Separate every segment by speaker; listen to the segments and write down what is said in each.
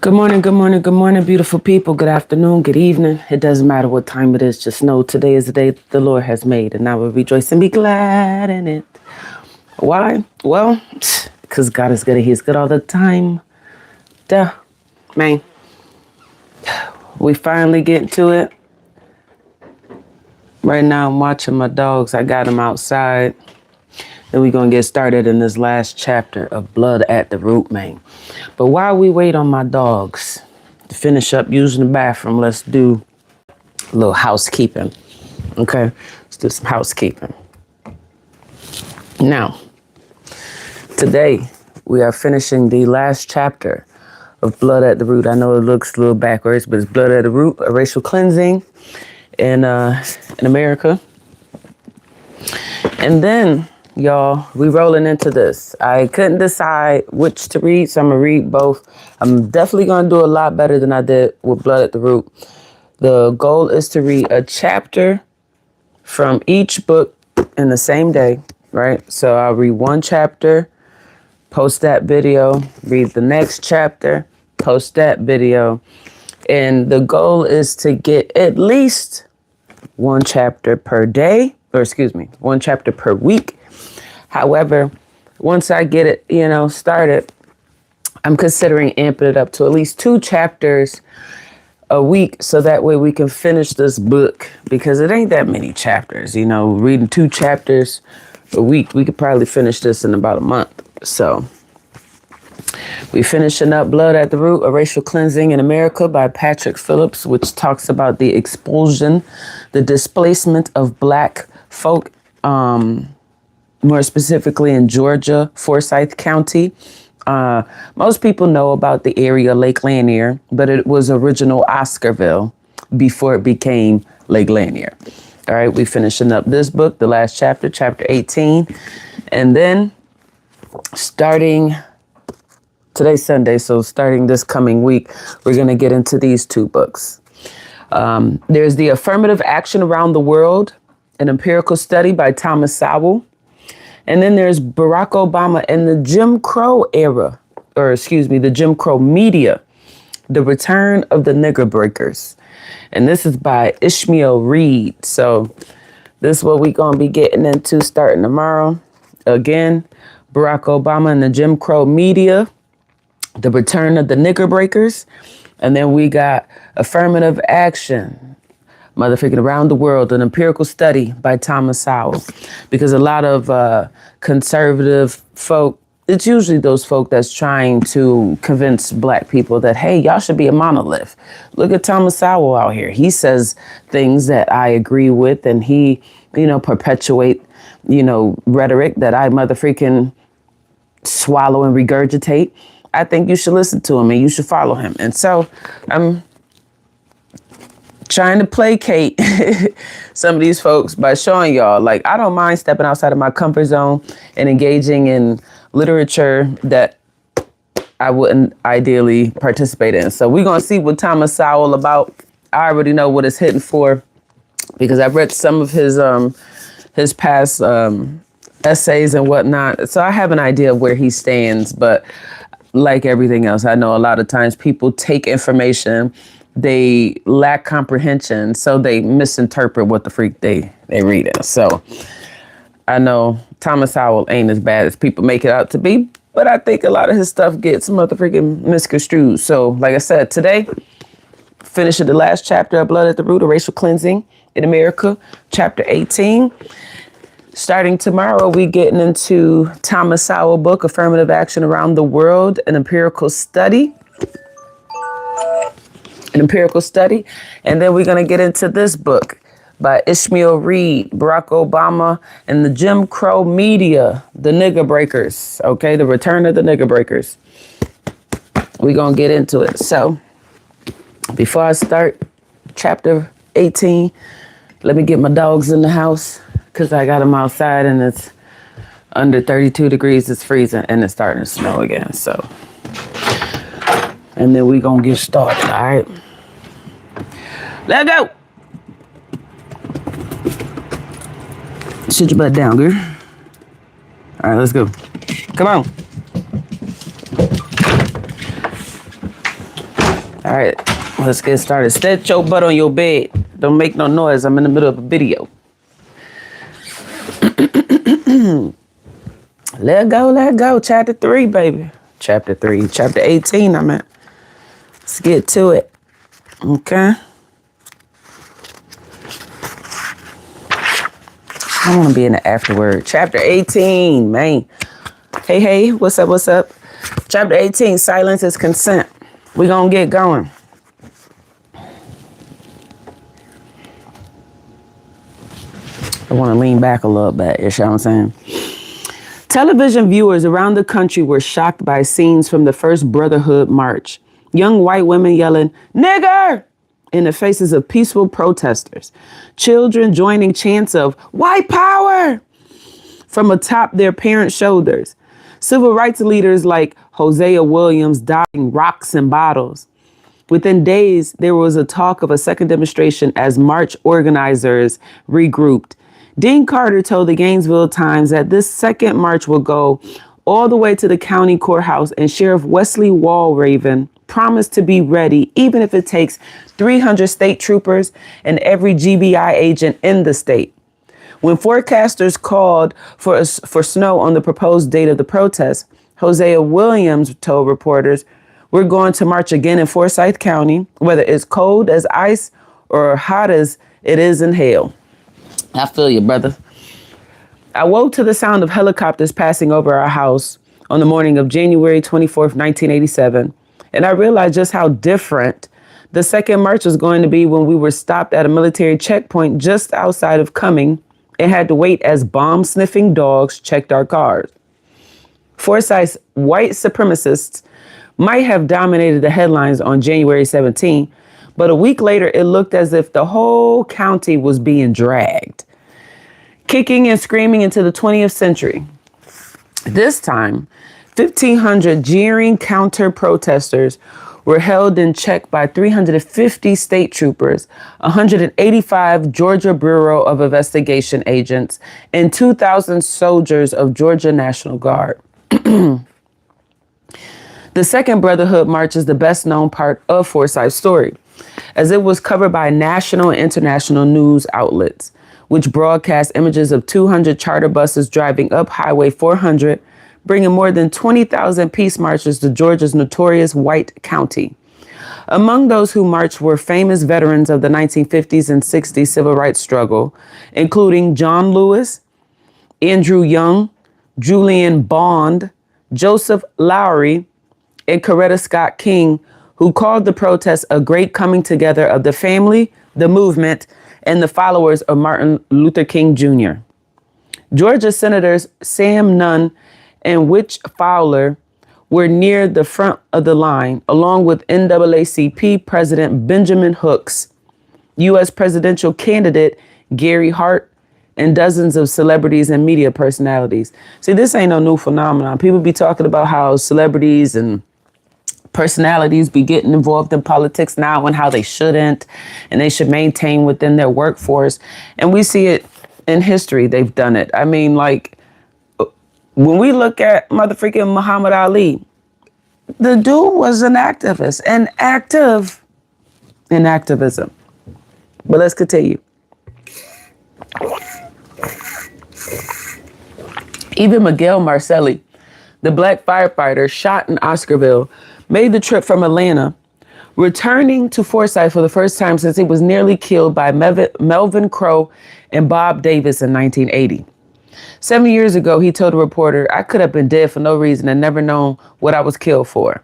Speaker 1: Good morning, good morning, good morning, beautiful people. Good afternoon, good evening. It doesn't matter what time it is. Just know today is the day that the Lord has made, and I will rejoice and be glad in it. Why? Well, because God is good and He's good all the time. Duh. Man, we finally get to it. Right now, I'm watching my dogs. I got them outside. Then we're going to get started in this last chapter of Blood at the Root, man. But while we wait on my dogs to finish up using the bathroom, let's do a little housekeeping. Okay? Let's do some housekeeping. Now, today we are finishing the last chapter of Blood at the Root. I know it looks a little backwards, but it's Blood at the Root, a racial cleansing in America. And then, y'all, we rolling into this. I couldn't decide which to read, so I'm going to read both. I'm definitely going to do a lot better than I did with Blood at the Root. The goal is to read a chapter from each book in the same day, right? So I'll read one chapter, post that video, read the next chapter, post that video. And the goal is to get at least one chapter per day, one chapter per week. However, once I get it, started, I'm considering amping it up to at least 2 chapters a week. So that way we can finish this book, because it ain't that many chapters, reading 2 chapters a week. We could probably finish this in about a month. So we finishing up Blood at the Root, a racial cleansing in America by Patrick Phillips, which talks about the expulsion, the displacement of Black folk, more specifically in Georgia, Forsyth County. Most people know about the area Lake Lanier, but it was original Oscarville before it became Lake Lanier. All right, we finishing up this book, the last chapter, chapter 18. And then today's Sunday, so starting this coming week, we're going to get into these 2 books. There's The Affirmative Action Around the World, an empirical study by Thomas Sowell. And then there's Barack Obama and the Jim Crow era, the Jim Crow media, the return of the nigger breakers. And this is by Ishmael Reed. So this is what we're going to be getting into starting tomorrow. Again, Barack Obama and the Jim Crow media, the return of the nigger breakers. And then we got Affirmative Action, motherfucking Around the World, an empirical study by Thomas Sowell. Because a lot of conservative folk, it's usually those folk that's trying to convince Black people that, hey, y'all should be a monolith. Look at Thomas Sowell out here. He says things that I agree with, and he, perpetuate, rhetoric that I motherfucking swallow and regurgitate. I think you should listen to him and you should follow him. And so I'm trying to placate some of these folks by showing y'all, like, I don't mind stepping outside of my comfort zone and engaging in literature that I wouldn't ideally participate in. So we're going to see what Thomas Sowell about. I already know what it's hitting for, because I've read some of his past essays and whatnot. So I have an idea of where he stands. But like everything else, I know a lot of times people take information, they lack comprehension, so they misinterpret what the freak they read it. So I know Thomas Sowell ain't as bad as people make it out to be, but I think a lot of his stuff gets motherfucking misconstrued. So like I said, today, finishing the last chapter of Blood at the Root, a racial cleansing in America, chapter 18. Starting tomorrow, we getting into Thomas Sowell book, Affirmative Action Around the World, an empirical study. And then we're going to get into this book by Ishmael Reed, Barack Obama and the Jim Crow media, the nigger breakers. Okay, the return of the nigger breakers. We're going to get into it. So before I start chapter 18, let me get my dogs in the house, because I got them outside and it's under 32 degrees. It's freezing and it's starting to snow again. So, and then we're going to get started. All right. Let go. Sit your butt down, girl. All right, let's go. Come on. All right, let's get started. Set your butt on your bed. Don't make no noise. I'm in the middle of a video. Let go. Chapter 3, baby. Chapter 3. Chapter 18, I'm at. Let's get to it. Okay. I want to be in the afterword. Chapter 18, man. Hey, what's up? Chapter 18, silence is consent. We're going to get going. I want to lean back a little bit, you know what I'm saying? Television viewers around the country were shocked by scenes from the first Brotherhood March. Young white women yelling, "Nigger!" in the faces of peaceful protesters. Children joining chants of "White power!" from atop their parents' shoulders. Civil rights leaders like Hosea Williams dodging rocks and bottles. Within days, there was a talk of a second demonstration as march organizers regrouped. Dean Carter told the Gainesville Times that this second march will go all the way to the county courthouse, and Sheriff Wesley Walraven promised to be ready even if it takes 300 state troopers and every GBI agent in the state. When forecasters called for snow on the proposed date of the protest, Hosea Williams told reporters, "We're going to march again in Forsyth County, whether it's cold as ice or hot as it is in hell." I feel you, brother. I woke to the sound of helicopters passing over our house on the morning of January 24th, 1987, and I realized just how different the second march was going to be when we were stopped at a military checkpoint just outside of Cumming and had to wait as bomb-sniffing dogs checked our cars. Forsyth's white supremacists might have dominated the headlines on January 17, but a week later, it looked as if the whole county was being dragged, kicking and screaming into the 20th century. This time, 1,500 jeering counter-protesters were held in check by 350 state troopers, 185 Georgia Bureau of Investigation agents, and 2,000 soldiers of Georgia National Guard. The second Brotherhood March is the best known part of Forsyth's story, as it was covered by national and international news outlets, which broadcast images of 200 charter buses driving up Highway 400, bringing more than 20,000 peace marchers to Georgia's notorious White County. Among those who marched were famous veterans of the 1950s and 60s civil rights struggle, including John Lewis, Andrew Young, Julian Bond, Joseph Lowry, and Coretta Scott King, who called the protest a great coming together of the family, the movement, and the followers of Martin Luther King Jr. Georgia Senators Sam Nunn and Witch Fowler were near the front of the line, along with NAACP President Benjamin Hooks, U.S. presidential candidate Gary Hart, and dozens of celebrities and media personalities. See, this ain't no new phenomenon. People be talking about how celebrities and personalities be getting involved in politics now and how they shouldn't, and they should maintain within their workforce. And we see it in history. They've done it. I mean, like, when we look at motherfucking Muhammad Ali, the dude was an activist and active in activism. But let's continue. Even Miguel Marcelli, the black firefighter shot in Oscarville, made the trip from Atlanta, returning to Forsyth for the first time since he was nearly killed by Melvin Crow and Bob Davis in 1980. 7 years ago, he told a reporter, "I could have been dead for no reason and never known what I was killed for.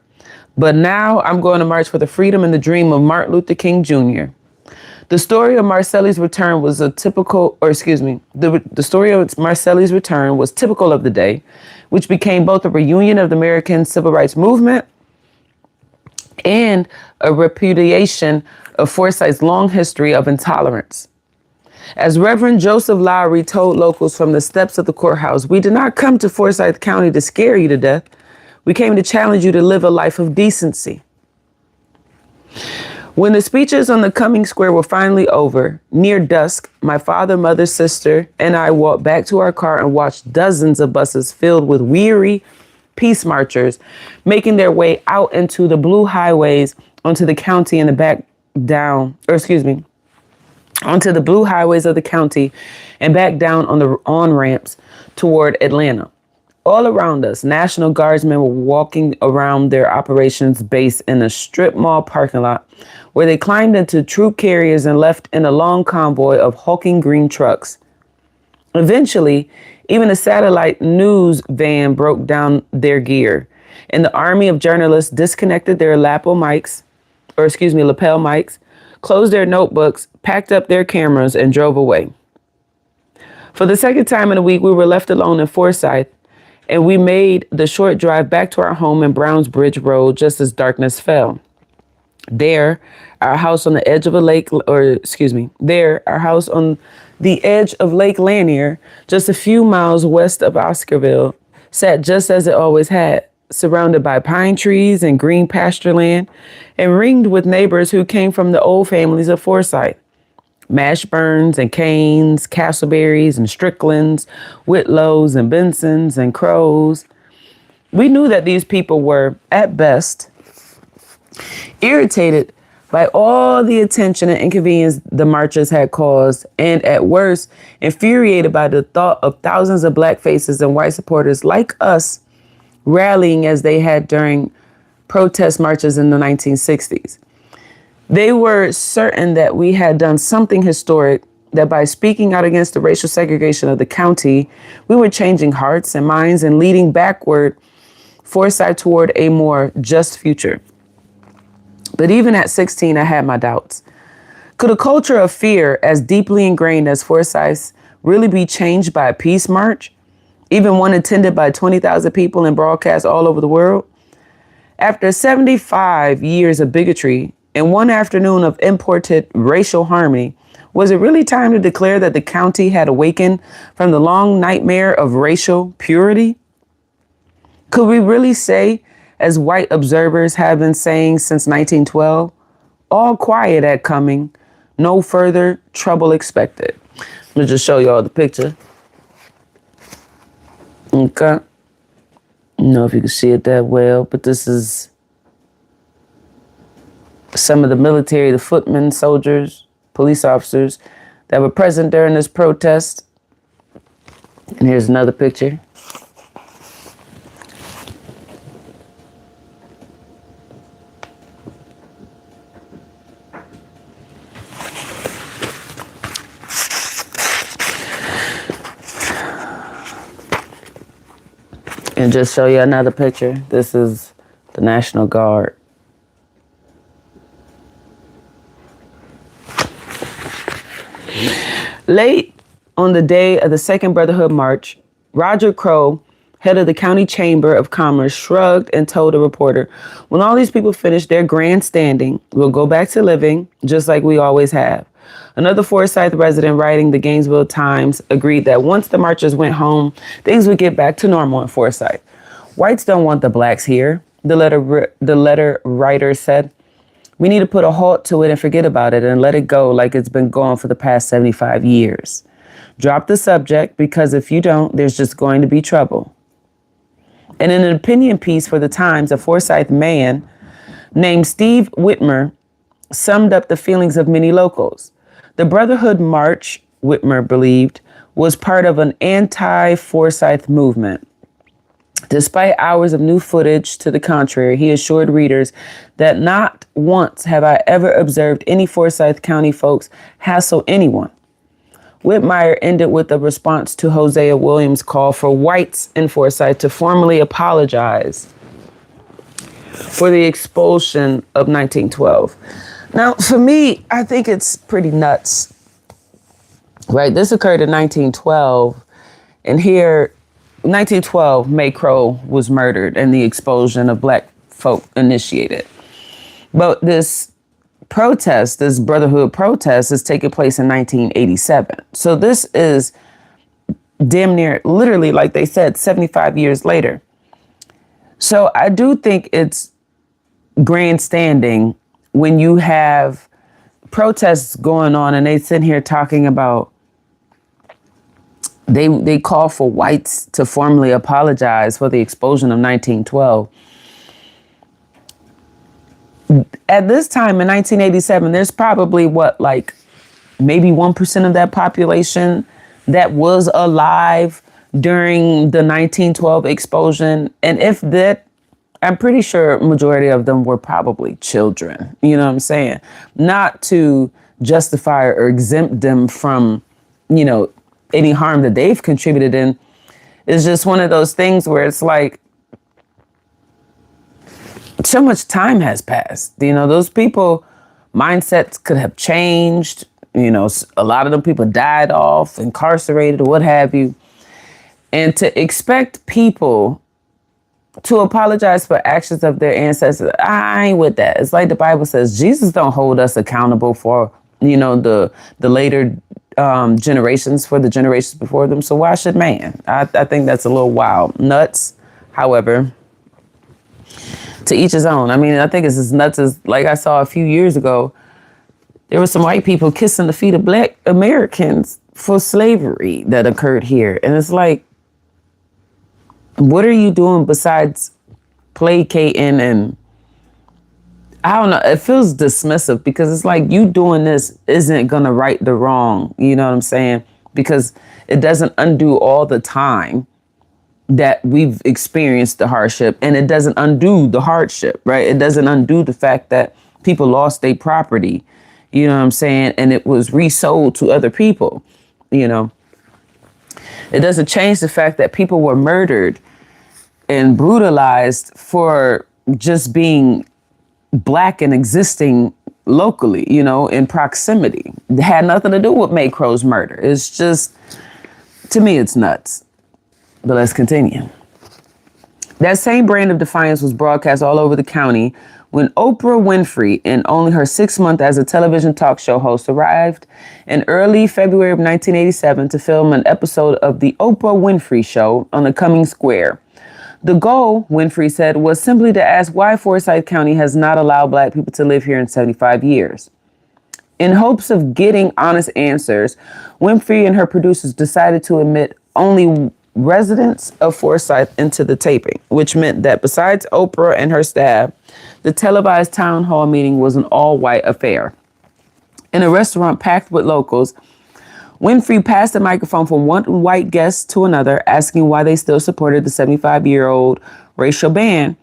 Speaker 1: But now I'm going to march for the freedom and the dream of Martin Luther King Jr." The story of Marcelli's return was the story of Marcelli's return was typical of the day, which became both a reunion of the American civil rights movement and a repudiation of Forsyth's long history of intolerance. As Reverend Joseph Lowry told locals from the steps of the courthouse, "We did not come to Forsyth County to scare you to death. We came to challenge you to live a life of decency." When the speeches on the Cumming Square were finally over, near dusk, my father, mother, sister, and I walked back to our car and watched dozens of buses filled with weary peace marchers making their way out into the blue highways onto the county and the back down, or excuse me, onto the blue highways of the county and back down on the on ramps toward Atlanta. All around us, National Guardsmen were walking around their operations base in a strip mall parking lot where they climbed into troop carriers and left in a long convoy of hulking green trucks. Eventually, even a satellite news van broke down their gear, and the army of journalists disconnected their lapel mics, lapel mics, closed their notebooks, packed up their cameras, and drove away. For the second time in a week, we were left alone in Forsyth, and we made the short drive back to our home in Brownsbridge Road just as darkness fell. There, our house on the edge of our house on the edge of Lake Lanier, just a few miles west of Oscarville, sat just as it always had, surrounded by pine trees and green pasture land, and ringed with neighbors who came from the old families of Forsyth. Mashburns and Canes, Castleberries and Stricklands, Whitlows and Bensons and Crows. We knew that these people were, at best, irritated by all the attention and inconvenience the marchers had caused, and at worst, infuriated by the thought of thousands of black faces and white supporters like us rallying as they had during protest marches in the 1960s. They were certain that we had done something historic, that by speaking out against the racial segregation of the county, we were changing hearts and minds and leading backward Forsyth toward a more just future. But even at 16, I had my doubts. Could a culture of fear as deeply ingrained as Forsyth's really be changed by a peace march, even one attended by 20,000 people and broadcast all over the world? After 75 years of bigotry and one afternoon of imported racial harmony, was it really time to declare that the county had awakened from the long nightmare of racial purity? Could we really say, as white observers have been saying since 1912, all quiet at coming, no further trouble expected? Let me just show you all the picture. Okay. I don't know if you can see it that well, but this is some of the military, the footmen, soldiers, police officers that were present during this protest. And here's another picture. And just show you another picture. This is the National Guard. Late on the day of the Second Brotherhood March, Roger Crow, head of the County Chamber of Commerce, shrugged and told a reporter, "When all these people finish their grandstanding, we'll go back to living just like we always have." Another Forsyth resident writing the Gainesville Times agreed that once the marchers went home, things would get back to normal in Forsyth. "Whites don't want the blacks here," the letter writer said. "We need to put a halt to it and forget about it and let it go like it's been going for the past 75 years. Drop the subject, because if you don't, there's just going to be trouble." And in an opinion piece for the Times, a Forsyth man named Steve Whitmer summed up the feelings of many locals. The Brotherhood March, Whitmer believed, was part of an anti-Forsyth movement. Despite hours of new footage to the contrary, he assured readers that not once have I ever observed any Forsyth County folks hassle anyone. Whitmire ended with a response to Hosea Williams' call for whites in Forsyth to formally apologize for the expulsion of 1912. Now, for me, I think it's pretty nuts, right? This occurred in 1912, and here, 1912, May Crow was murdered and the expulsion of black folk initiated. But this protest, this Brotherhood protest, is taking place in 1987. So this is damn near, literally, like they said, 75 years later. So I do think it's grandstanding when you have protests going on and they sit here talking about they call for whites to formally apologize for the expulsion of 1912. At this time in 1987, there's probably what, like maybe 1% of that population that was alive during the 1912 explosion. And if that, I'm pretty sure majority of them were probably children. You know what I'm saying? Not to justify or exempt them from, you know, any harm that they've contributed in. It's just one of those things where it's like, so much time has passed. You know, those people, mindsets could have changed. You know, a lot of them people died off, incarcerated, or what have you. And to expect people to apologize for actions of their ancestors, I ain't with that. It's like the Bible says, Jesus don't hold us accountable for, you know, the later generations, for the generations before them. So why should man? I think that's a little wild. Nuts, however. To each his own. I mean, I think it's as nuts as, like I saw a few years ago, there were some white people kissing the feet of black Americans for slavery that occurred here. And it's like, what are you doing besides placating? And I don't know, it feels dismissive because it's like, you doing this isn't going to right the wrong. You know what I'm saying? Because it doesn't undo all the time that we've experienced the hardship, and it doesn't undo the hardship, right? It doesn't undo the fact that people lost their property, you know what I'm saying? And it was resold to other people, you know? It doesn't change the fact that people were murdered and brutalized for just being black and existing locally, you know, in proximity. It had nothing to do with May Crow's murder. It's just, to me, it's nuts. But let's continue. That same brand of defiance was broadcast all over the county when Oprah Winfrey, in only her 6th month as a television talk show host, arrived in early February of 1987 to film an episode of The Oprah Winfrey Show on the Cumming Square. The goal, Winfrey said, was simply to ask why Forsyth County has not allowed black people to live here in 75 years. In hopes of getting honest answers, Winfrey and her producers decided to admit only residents of Forsyth into the taping, which meant that besides Oprah and her staff, the televised town hall meeting was an all-white affair. In a restaurant packed with locals, Winfrey passed the microphone from one white guest to another, asking why they still supported the 75-year-old racial ban.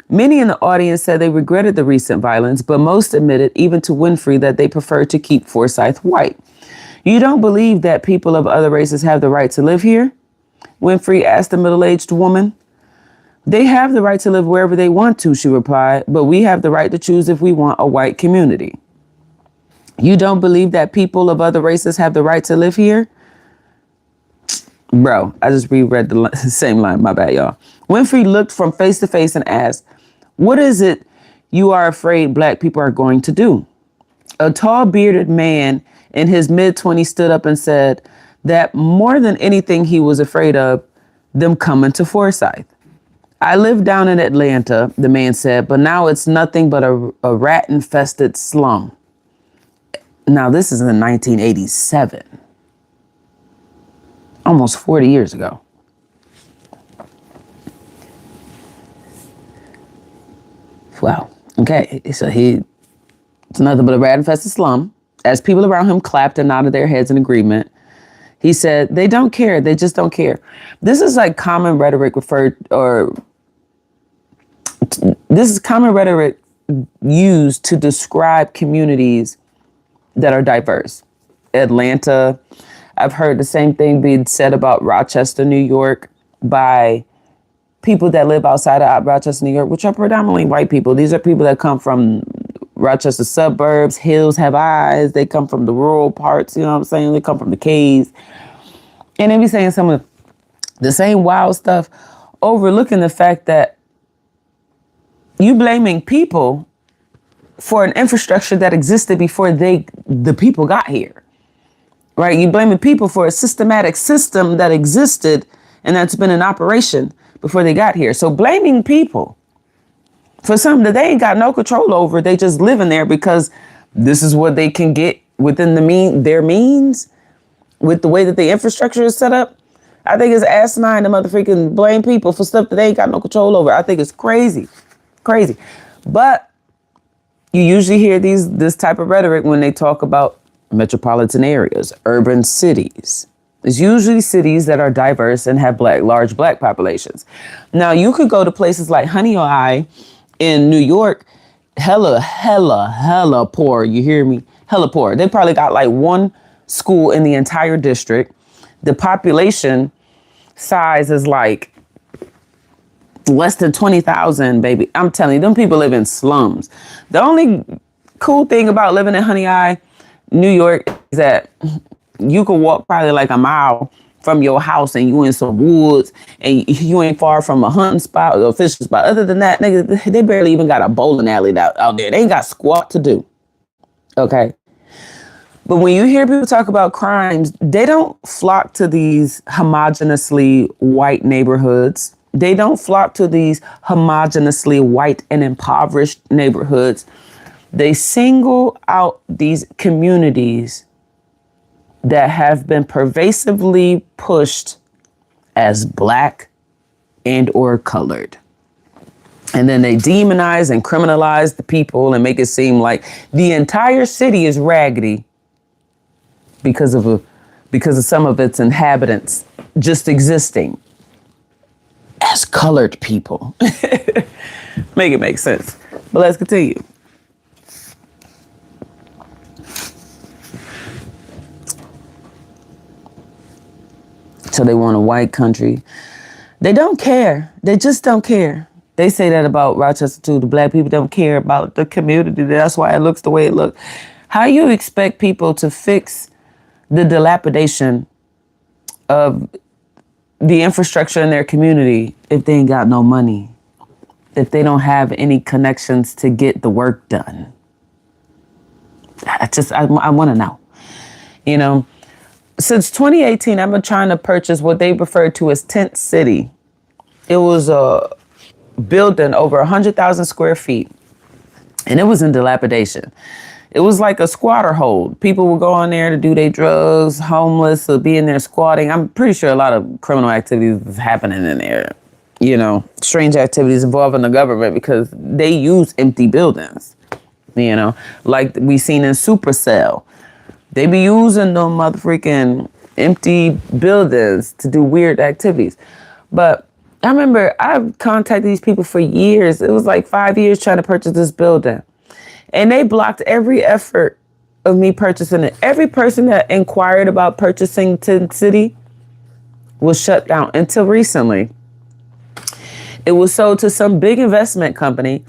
Speaker 1: Many in the audience said they regretted the recent violence, but most admitted, even to Winfrey, that they preferred to keep Forsyth white. You don't believe that people of other races have the right to live here? Winfrey asked the middle-aged woman. They have the right to live wherever they want to, she replied, but we have the right to choose if we want a white community. You don't believe that people of other races have the right to live here? Bro, I just reread the same line. My bad, y'all. Winfrey looked from face to face and asked, what is it you are afraid black people are going to do? A tall bearded man in his mid-20s stood up and said that more than anything he was afraid of, them coming to Forsyth. I live down in Atlanta, the man said, but now it's nothing but a rat-infested slum. Now, this is in 1987, almost 40 years ago. Wow. Okay, so it's nothing but a rat-infested slum. As people around him clapped and nodded their heads in agreement, he said, they don't care. They just don't care. This is like common rhetoric this is common rhetoric used to describe communities that are diverse. Atlanta, I've heard the same thing being said about Rochester, New York, by people that live outside of Rochester, New York, which are predominantly white people. These are people that come from Rochester suburbs. Hills have eyes. They come from the rural parts, you know what I'm saying? They come from the caves. And they be saying some of the same wild stuff, overlooking the fact that you blaming people for an infrastructure that existed before the people got here, right? You blaming people for a systematic system that existed and that's been in operation before they got here. So blaming people for something that they ain't got no control over, they just living there because this is what they can get within their means with the way that the infrastructure is set up. I think it's asinine to motherfucking blame people for stuff that they ain't got no control over. I think it's crazy. Crazy. But You usually hear this type of rhetoric when they talk about metropolitan areas, urban cities. It's usually cities that are diverse and have large black populations. Now, you could go to places like Honey Eye in New York, hella poor. You hear me? Hella poor. They probably got like one school in the entire district. The population size is like less than 20,000, baby. I'm telling you, them people live in slums. The only cool thing about living in Honey Eye, New York, is that you can walk probably like a mile from your house and you in some woods and you ain't far from a hunting spot or a fishing spot. Other than that, nigga, they barely even got a bowling alley out there. They ain't got squat to do. Okay. But when you hear people talk about crimes, they don't flock to these homogeneously white neighborhoods. They don't flock to these homogeneously white and impoverished neighborhoods. They single out these communities that have been pervasively pushed as black and or colored. And then they demonize and criminalize the people and make it seem like the entire city is raggedy because of some of its inhabitants just existing as colored people. Make it make sense. But let's continue. So they want a white country. They don't care. They just don't care. They say that about Rochester too. The black people don't care about the community. That's why it looks the way it looks. How you expect people to fix the dilapidation of the infrastructure in their community if they ain't got no money, if they don't have any connections to get the work done? I want to know. You know, since 2018, I've been trying to purchase what they refer to as Tent City. It was a building over 100,000 square feet, and it was in dilapidation. It was like a squatter hold. People would go in there to do their drugs, homeless, or be in there squatting. I'm pretty sure a lot of criminal activities is happening in there. You know, strange activities involving the government because they use empty buildings. You know, like we seen in Supercell. They be using them motherfucking empty buildings to do weird activities. But I remember I've contacted these people for years. It was like 5 years trying to purchase this building. And they blocked every effort of me purchasing it. Every person that inquired about purchasing Tent City was shut down until recently. It was sold to some big investment company.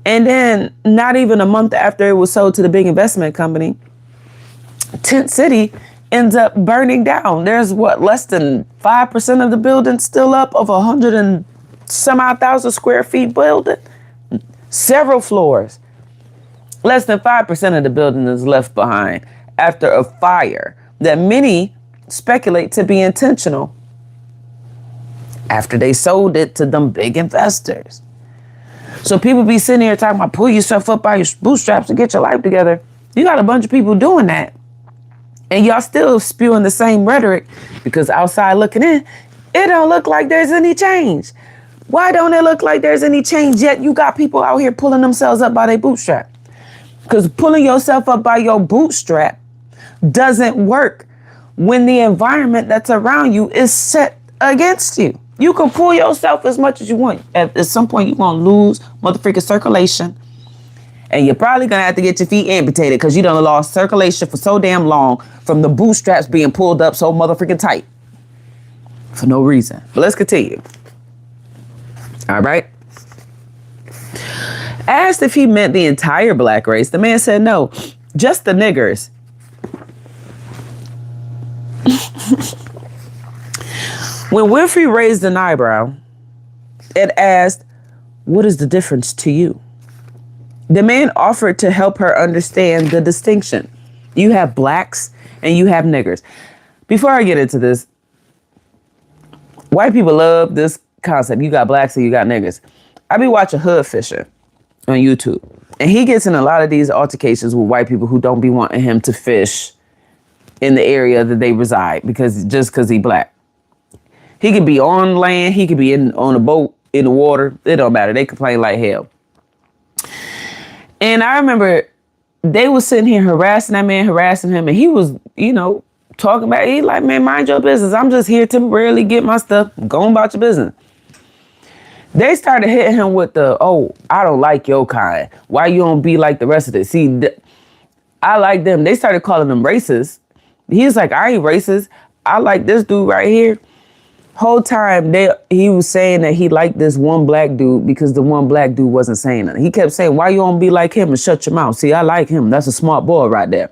Speaker 1: And then not even a month after it was sold to the big investment company, Tent City ends up burning down. There's less than 5% of the building still up of 100 and some odd thousand square feet building. Several floors. Less than 5% of the building is left behind after a fire that many speculate to be intentional after they sold it to them big investors. So people be sitting here talking about pull yourself up by your bootstraps and get your life together. You got a bunch of people doing that. And y'all still spewing the same rhetoric because outside looking in, it don't look like there's any change. Why don't it look like there's any change yet you got people out here pulling themselves up by their bootstrap? Because pulling yourself up by your bootstrap doesn't work when the environment that's around you is set against you. You can pull yourself as much as you want. At some point, you're going to lose motherfucking circulation. And you're probably going to have to get your feet amputated because you done lost circulation for so damn long from the bootstraps being pulled up so motherfucking tight. For no reason. But let's continue. All right. Asked if he meant the entire black race, the man said no, just the niggers. When Winfrey raised an eyebrow and asked, "What is the difference to you?" the man offered to help her understand the distinction. You have blacks and you have niggers. Before I get into this, white people love this concept. You got blacks and you got niggers. I be watching Hood Fishing on YouTube, and he gets in a lot of these altercations with white people who don't be wanting him to fish in the area that they reside because he black. He could be on land, he could be on a boat, in the water. It don't matter. They complain like hell. And I remember they was sitting here harassing that man, harassing him, and he was, talking about, he like, man, mind your business. I'm just here temporarily get my stuff, going about your business. They started hitting him with the, oh, I don't like your kind. Why you don't be like the rest of it? See, I like them. They started calling them racist. He's like, I ain't racist. I like this dude right here. Whole time he was saying that he liked this one black dude because the one black dude wasn't saying nothing. He kept saying, why you don't be like him and shut your mouth? See, I like him. That's a smart boy right there.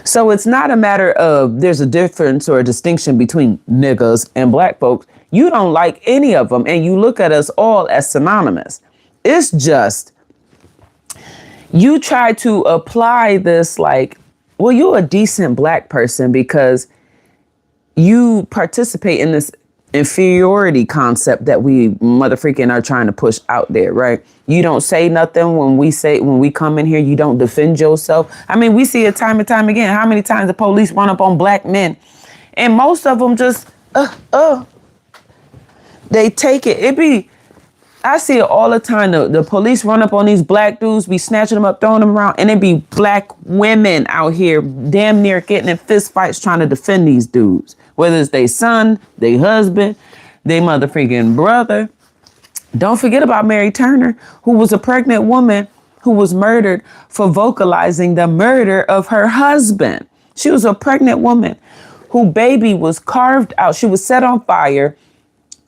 Speaker 1: So it's not a matter of there's a difference or a distinction between niggas and black folks. You don't like any of them and you look at us all as synonymous. It's just you try to apply this like, well, you're a decent black person because you participate in this inferiority concept that we motherfreaking are trying to push out there, right? You don't say nothing when we come in here, you don't defend yourself. I mean, we see it time and time again. How many times the police run up on black men and most of them just, they take it. I see it all the time. The police run up on these black dudes, be snatching them up, throwing them around, and it be black women out here damn near getting in fist fights trying to defend these dudes. Whether it's their son, their husband, their motherfucking brother. Don't forget about Mary Turner, who was a pregnant woman who was murdered for vocalizing the murder of her husband. She was a pregnant woman whose baby was carved out. She was set on fire.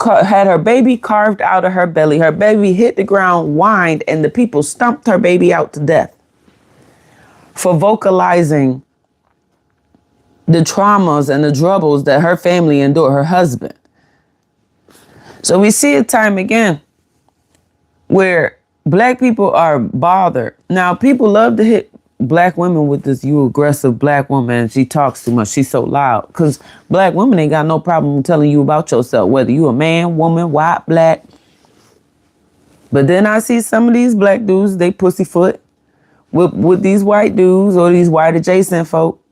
Speaker 1: Had her baby carved out of her belly. Her baby hit the ground, whined, and the people stomped her baby out to death for vocalizing the traumas and the troubles that her family endured, her husband. So we see it time again where black people are bothered. Now, people love to hit black women with this, you aggressive black woman, she talks too much, she's so loud. Because black women ain't got no problem telling you about yourself, whether you a man, woman, white, black. But then I see some of these black dudes, they pussyfoot with these white dudes or these white adjacent folk.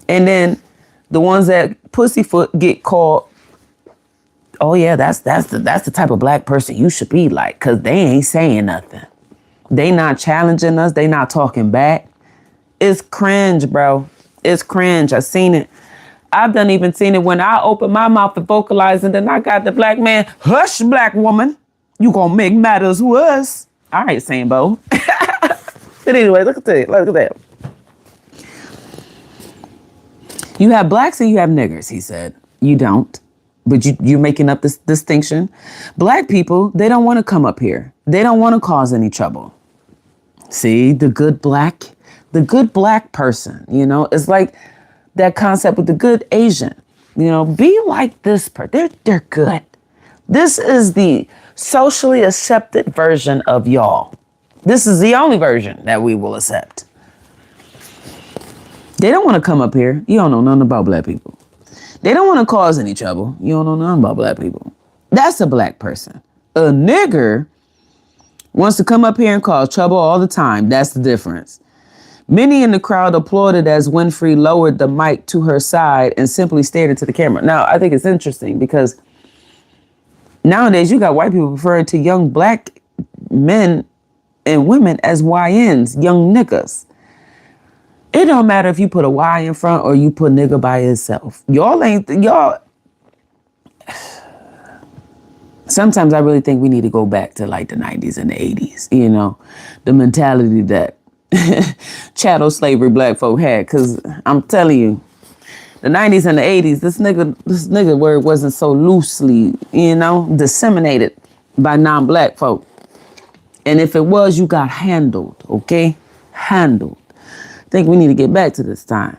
Speaker 1: And then the ones that pussyfoot get called, oh yeah, that's the type of black person you should be like, because they ain't saying nothing. They not challenging us. They not talking back. It's cringe, bro. It's cringe. I seen it. I've done even seen it when I open my mouth and vocalize, and then I got the black man, hush, black woman. You gonna make matters worse. All right, Sambo. But anyway, look at that. Look at that. You have blacks and you have niggers, he said. You don't. But you're making up this distinction. Black people, they don't want to come up here. They don't want to cause any trouble. See, the good black person, it's like that concept with the good Asian, be like this person. They're good. This is the socially accepted version of y'all. This is the only version that we will accept. They don't want to come up here. You don't know nothing about black people. They don't want to cause any trouble. You don't know nothing about black people. That's a black person. A nigger wants to come up here and cause trouble all the time. That's the difference. Many in the crowd applauded as Winfrey lowered the mic to her side and simply stared into the camera. Now, I think it's interesting because nowadays you got white people referring to young black men and women as YNs, young niggas. It don't matter if you put a Y in front or you put nigga by itself. Y'all. Sometimes I really think we need to go back to like the 90s and the 80s, the mentality that chattel slavery black folk had. Because I'm telling you, the 90s and the 80s, this nigga word wasn't so loosely, disseminated by non-black folk. And if it was, you got handled, okay? Handled. I think we need to get back to this time.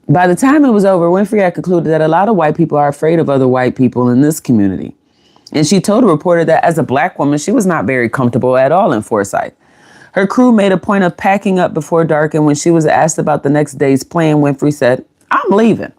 Speaker 1: By the time it was over, Winfrey had concluded that a lot of white people are afraid of other white people in this community. And she told a reporter that as a black woman, she was not very comfortable at all in Forsyth. Her crew made a point of packing up before dark, and when she was asked about the next day's plan, Winfrey said, "I'm leaving."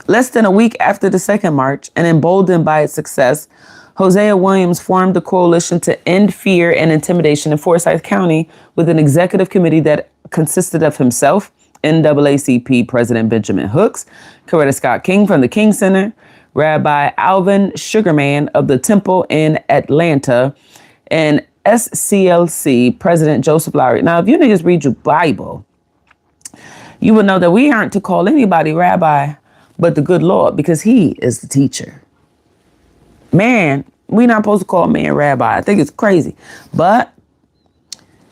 Speaker 1: Less than a week after the second march, and emboldened by its success, Hosea Williams formed a coalition to end fear and intimidation in Forsyth County with an executive committee that consisted of himself, NAACP President Benjamin Hooks, Coretta Scott King from the King Center, Rabbi Alvin Sugarman of the Temple in Atlanta, and SCLC President Joseph Lowry. Now, if you niggas read your Bible, you would know that we aren't to call anybody rabbi but the good Lord, because he is the teacher. Man, we not supposed to call man rabbi. I think it's crazy. But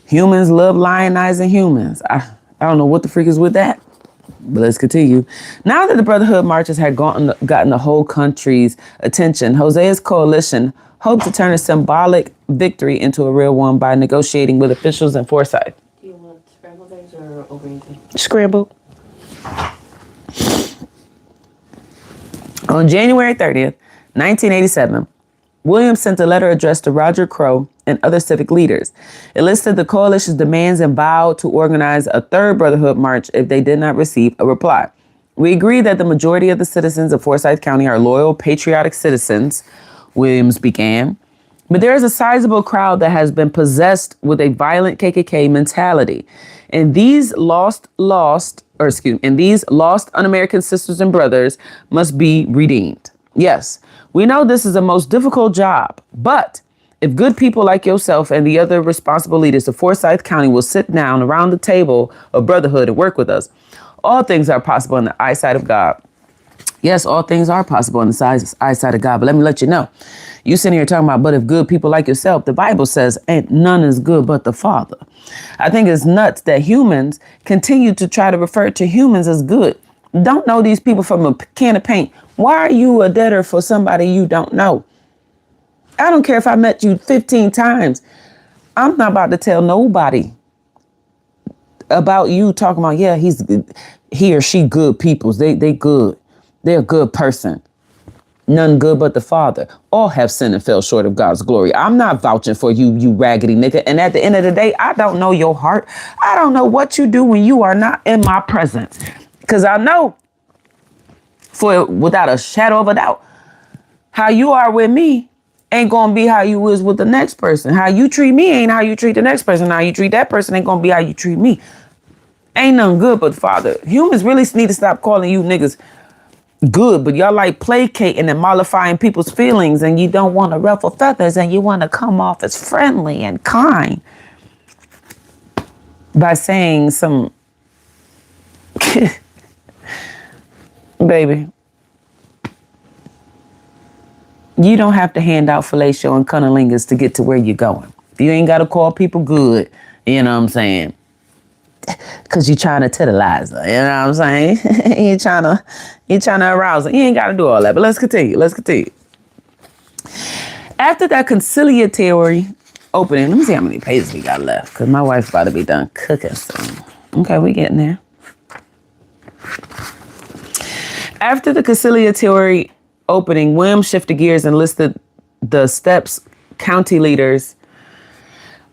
Speaker 1: humans love lionizing humans. I don't know what the freak is with that. But let's continue. Now that the Brotherhood marches had gotten the whole country's attention, Hosea's coalition hoped to turn a symbolic victory into a real one by negotiating with officials in Forsyth.
Speaker 2: Do you want scrambled eggs or over easy?
Speaker 1: Scrambled. On January 30th, 1987, Williams sent a letter addressed to Roger Crow and other civic leaders. It listed the coalition's demands and vowed to organize a third Brotherhood march if they did not receive a reply. We agree that the majority of the citizens of Forsyth County are loyal, patriotic citizens, Williams began, but there is a sizable crowd that has been possessed with a violent KKK mentality. And these lost un-American sisters and brothers must be redeemed. Yes, we know this is a most difficult job, but if good people like yourself and the other responsible leaders of Forsyth County will sit down around the table of brotherhood and work with us, all things are possible in the eyesight of God. Yes, all things are possible in the eyesight of God, but let me let you know. You sitting here talking about, but if good people like yourself, the Bible says, ain't none is good but the Father. I think it's nuts that humans continue to try to refer to humans as good. Don't know these people from a can of paint. Why are you a debtor for somebody you don't know? I don't care if I met you 15 times. I'm not about to tell nobody about you talking about, yeah, he or she good peoples. They good. They're a good person. None good but the Father. All have sinned and fell short of God's glory. I'm not vouching for you, you raggedy nigga. And at the end of the day, I don't know your heart. I don't know what you do when you are not in my presence. Because I know, without a shadow of a doubt, how you are with me ain't gonna be how you is with the next person. How you treat me ain't how you treat the next person. How you treat that person ain't gonna be how you treat me. Ain't nothing good but the Father. Humans really need to stop calling you niggas good, but y'all like placating and mollifying people's feelings, and you don't want to ruffle feathers, and you want to come off as friendly and kind by saying some baby, you don't have to hand out fellatio and cunnilingus to get to where you're going. You ain't got to call people good, you know what I'm saying? Because you're trying to titilize her, you know what I'm saying? you're trying to arouse her. You ain't got to do all that, but let's continue. After that conciliatory opening, let me see how many pages we got left, because my wife's about to be done cooking soon. Okay, we getting there. After the conciliatory opening, Williams shifted gears and listed the steps county leaders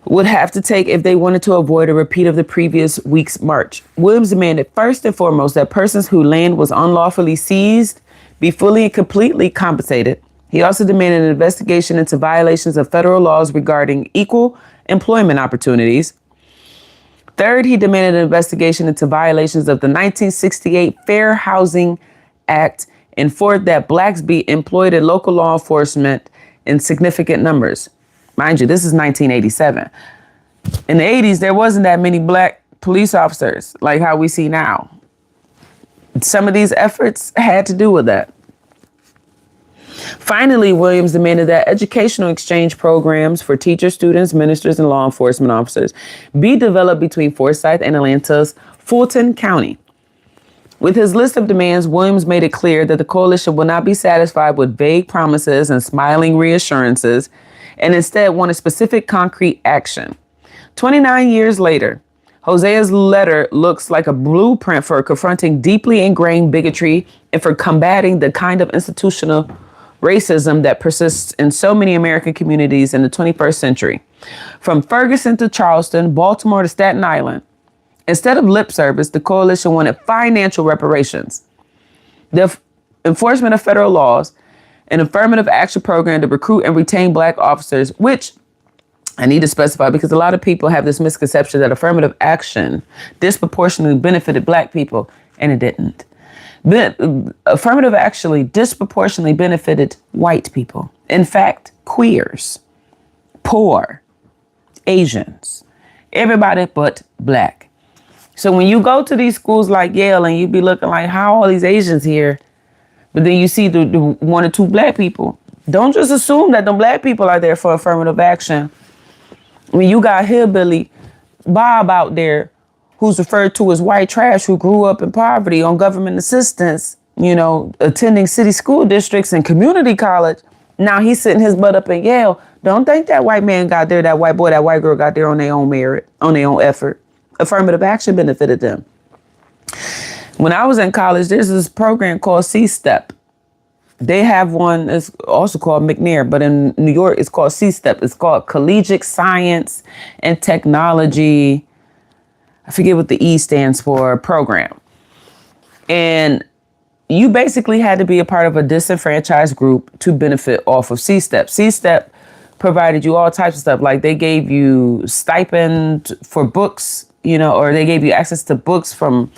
Speaker 1: would have to take if they wanted to avoid a repeat of the previous week's march. Williams demanded first and foremost that persons whose land was unlawfully seized be fully and completely compensated. He also demanded an investigation into violations of federal laws regarding equal employment opportunities. Third, he demanded an investigation into violations of the 1968 Fair Housing Act. And fourth, that blacks be employed in local law enforcement in significant numbers. Mind you, this is 1987. In the 80s, there wasn't that many black police officers like how we see now. Some of these efforts had to do with that. Finally, Williams demanded that educational exchange programs for teachers, students, ministers, and law enforcement officers be developed between Forsyth and Atlanta's Fulton County. With his list of demands, Williams made it clear that the coalition would not be satisfied with vague promises and smiling reassurances, and instead wanted specific concrete action. 29 years later, Hosea's letter looks like a blueprint for confronting deeply ingrained bigotry and for combating the kind of institutional racism that persists in so many American communities in the 21st century. From Ferguson to Charleston, Baltimore to Staten Island, instead of lip service, the coalition wanted financial reparations, the enforcement of federal laws, an affirmative action program to recruit and retain black officers, which I need to specify because a lot of people have this misconception that affirmative action disproportionately benefited black people, and it didn't. Affirmative actually disproportionately benefited white people. In fact, queers, poor, Asians, everybody but black. So when you go to these schools like Yale and you be looking like, how all these Asians here, but then you see the one or two black people, don't just assume that the black people are there for affirmative action. When you got hillbilly Bob out there who's referred to as white trash, who grew up in poverty on government assistance, attending city school districts and community college. Now he's sitting his butt up in Yale. Don't think that white man got there, that white boy, that white girl got there on their own merit, on their own effort. Affirmative action benefited them. When I was in college, there's this program called C-STEP. They have one, it's also called McNair, but in New York, it's called C-STEP. It's called Collegiate Science and Technology. I forget what the E stands for, program. And you basically had to be a part of a disenfranchised group to benefit off of C-STEP. C-STEP provided you all types of stuff. Like they gave you stipend for books, or they gave you access to books from,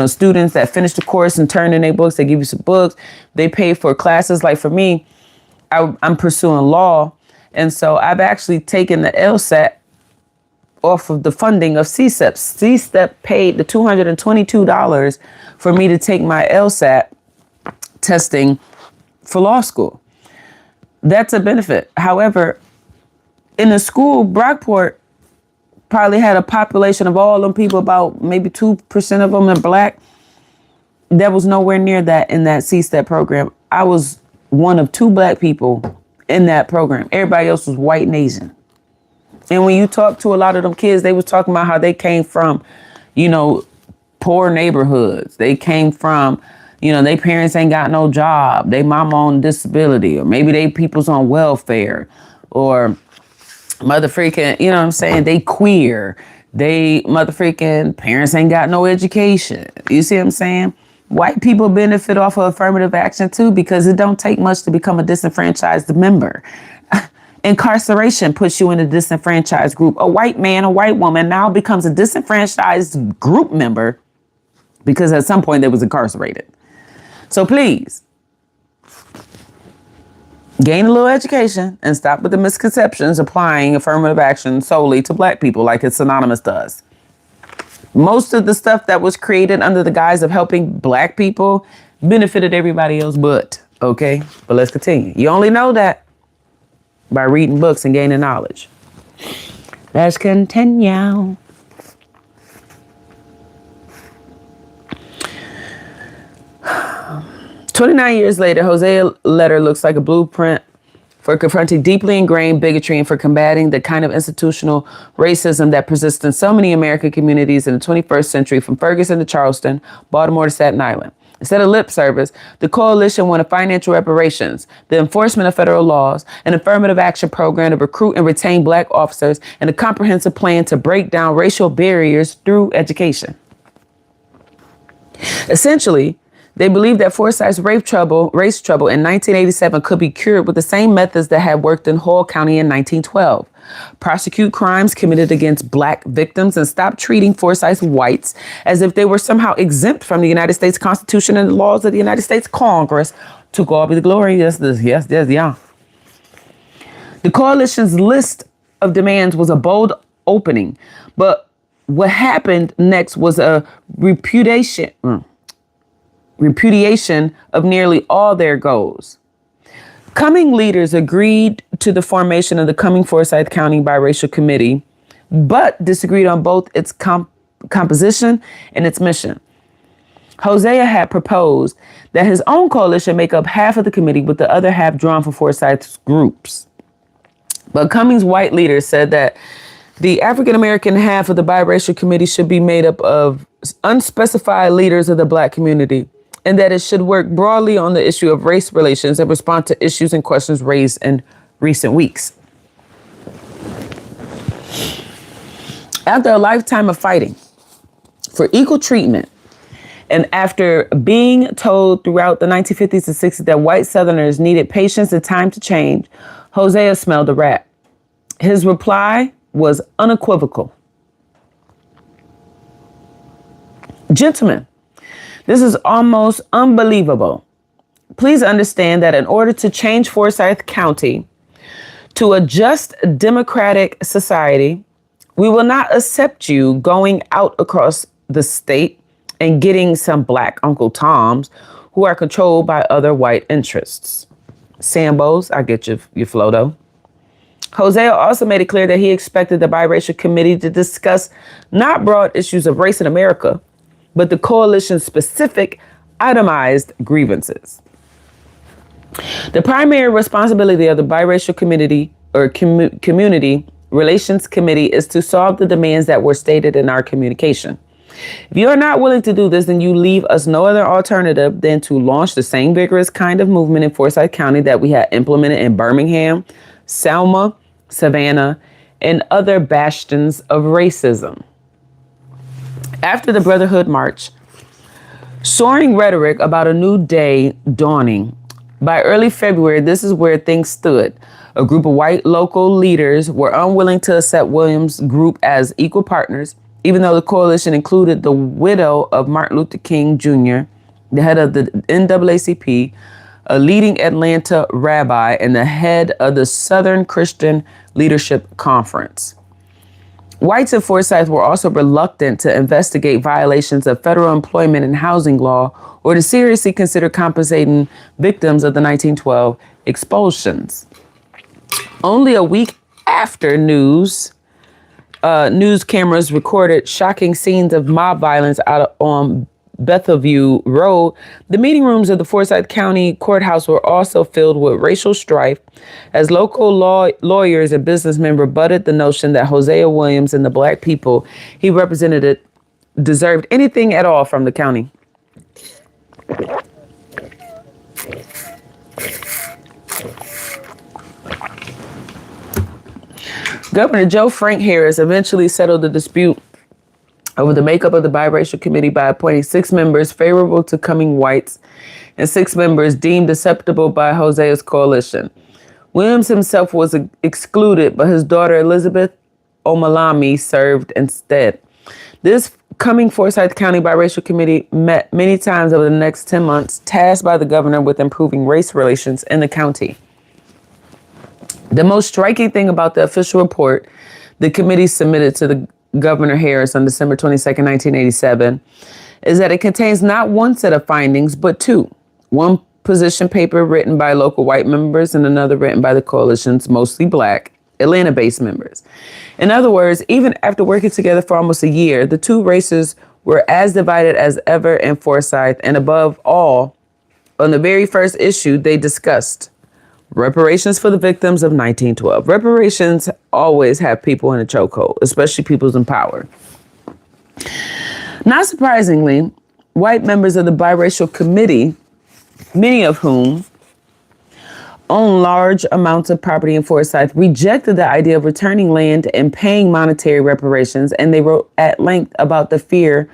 Speaker 1: students that finished the course and turned in their books. They give you some books. They pay for classes. Like for me, I'm pursuing law. And so I've actually taken the LSAT off of the funding of C-STEP. C-STEP paid the $222 for me to take my LSAT testing for law school. That's a benefit. However, in the school, Brockport probably had a population of all them people, about maybe 2% of them are black. There was nowhere near that in that C-STEP program. I was one of 2 black people in that program. Everybody else was white and Asian. And when you talk to a lot of them kids, they was talking about how they came from, poor neighborhoods. They came from, their parents ain't got no job. They mama on disability, or maybe they people's on welfare, or mother freaking, what I'm saying? They queer. They mother freaking parents ain't got no education. You see what I'm saying? White people benefit off of affirmative action too, because it don't take much to become a disenfranchised member. Incarceration puts you in a disenfranchised group. A white man, a white woman now becomes a disenfranchised group member because at some point they was incarcerated. So please, gain a little education and stop with the misconceptions applying affirmative action solely to black people like it's synonymous does. Most of the stuff that was created under the guise of helping black people benefited everybody else but, okay? But let's continue. You only know that by reading books and gaining knowledge. Let's continue. "29 years later, Hosea's letter looks like a blueprint for confronting deeply ingrained bigotry and for combating the kind of institutional racism that persists in so many American communities in the 21st century, from Ferguson to Charleston, Baltimore to Staten Island. Instead of lip service, the coalition wanted financial reparations, the enforcement of federal laws, an affirmative action program to recruit and retain black officers, and a comprehensive plan to break down racial barriers through education. Essentially, they believed that Forsyth's race trouble in 1987 could be cured with the same methods that had worked in Hall County in 1912. Prosecute crimes committed against black victims and stop treating Forsyth's whites as if they were somehow exempt from the United States Constitution and the laws of the United States Congress. To God be the glory. Yes. The coalition's list of demands was a bold opening, but what happened next was a repudiation of nearly all their goals. Cumming leaders agreed to the formation of the Cumming Forsyth County Biracial Committee, but disagreed on both its composition and its mission. Hosea had proposed that his own coalition make up half of the committee, with the other half drawn from Forsyth's groups. But Cumming's white leaders said that the African-American half of the biracial committee should be made up of unspecified leaders of the black community, and that it should work broadly on the issue of race relations and respond to issues and questions raised in recent weeks. After a lifetime of fighting for equal treatment, and after being told throughout the 1950s and 60s that white Southerners needed patience and time to change, Hosea smelled a rat. His reply was unequivocal. Gentlemen, This is almost unbelievable. Please understand that in order to change Forsyth County to a just democratic society, we will not accept you going out across the state and getting some black Uncle Toms who are controlled by other white interests. Sambos, I get your flow though. Hosea also made it clear that he expected the biracial committee to discuss not broad issues of race in America, but the coalition's specific itemized grievances. The primary responsibility of the biracial community or community relations committee is to solve the demands that were stated in our communication. If you are not willing to do this, then you leave us no other alternative than to launch the same vigorous kind of movement in Forsyth County that we had implemented in Birmingham, Selma, Savannah, and other bastions of racism. After the Brotherhood March, soaring rhetoric about a new day dawning. By early February, this is where things stood. A group of white local leaders were unwilling to accept Williams' group as equal partners, even though the coalition included the widow of Martin Luther King Jr., the head of the NAACP, a leading Atlanta rabbi, and the head of the Southern Christian Leadership Conference. Whites in Forsyth were also reluctant to investigate violations of federal employment and housing law or to seriously consider compensating victims of the 1912 expulsions. Only a week after news cameras recorded shocking scenes of mob violence out on Betheview Road, the meeting rooms of the Forsyth County Courthouse were also filled with racial strife as local lawyers and businessmen rebutted the notion that Hosea Williams and the black people he represented deserved anything at all from the county. Governor Joe Frank Harris eventually settled the dispute over the makeup of the biracial committee by appointing 6 members favorable to coming whites and 6 members deemed acceptable by Hosea's coalition. Williams himself was excluded, but his daughter Elizabeth Omalami served instead. This coming Forsyth County biracial committee met many times over the next 10 months, tasked by the governor with improving race relations in the county. The most striking thing about the official report the committee submitted to the Governor Harris on December 22nd, 1987, is that it contains not one set of findings, but 2. One position paper written by local white members and another written by the coalition's mostly black Atlanta-based members. In other words, even after working together for almost a year, the 2 races were as divided as ever in Forsyth, and above all, on the very first issue they discussed reparations for the victims of 1912. Reparations always have people in a chokehold, especially people in power. Not surprisingly, white members of the biracial committee, many of whom own large amounts of property in Forsyth, rejected the idea of returning land and paying monetary reparations, and they wrote at length about the fear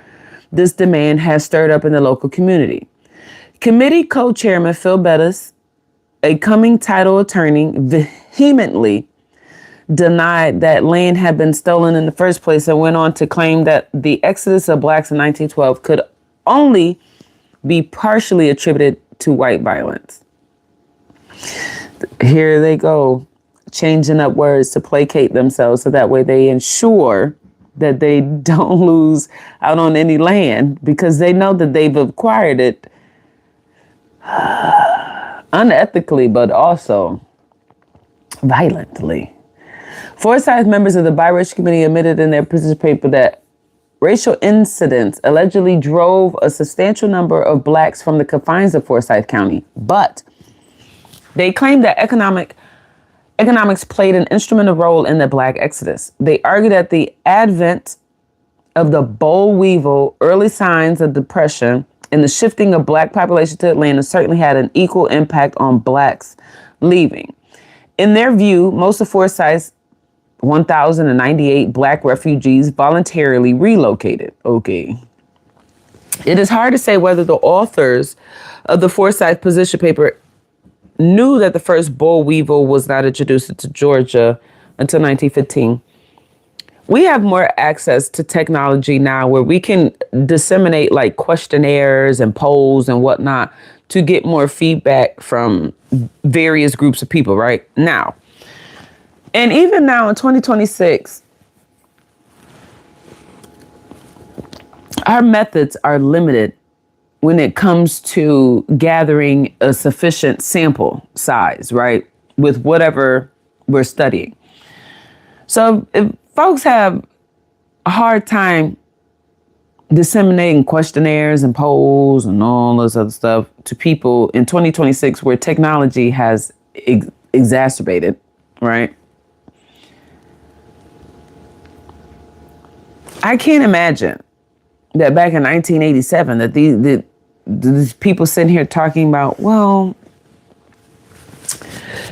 Speaker 1: this demand has stirred up in the local community. Committee co-chairman Phil Bettis, a coming title attorney, vehemently denied that land had been stolen in the first place and went on to claim that the exodus of blacks in 1912 could only be partially attributed to white violence. Here they go, changing up words to placate themselves so that way they ensure that they don't lose out on any land because they know that they've acquired it unethically, but also violently. Forsyth members of the biracial committee admitted in their position paper that racial incidents allegedly drove a substantial number of blacks from the confines of Forsyth County, but they claimed that economics played an instrumental role in the black exodus. They argued that the advent of the boll weevil, early signs of depression, and the shifting of black population to Atlanta certainly had an equal impact on blacks leaving. In their view, most of Forsyth's 1,098 black refugees voluntarily relocated. Okay. It is hard to say whether the authors of the Forsyth position paper knew that the first boll weevil was not introduced to Georgia until 1915. we have more access to technology now where we can disseminate like questionnaires and polls and whatnot to get more feedback from various groups of people right now. And even now in 2026, our methods are limited when it comes to gathering a sufficient sample size, right? With whatever we're studying. So if folks have a hard time disseminating questionnaires and polls and all this other stuff to people in 2026 where technology has exacerbated, right? I can't imagine that back in 1987 that these people sitting here talking about, well,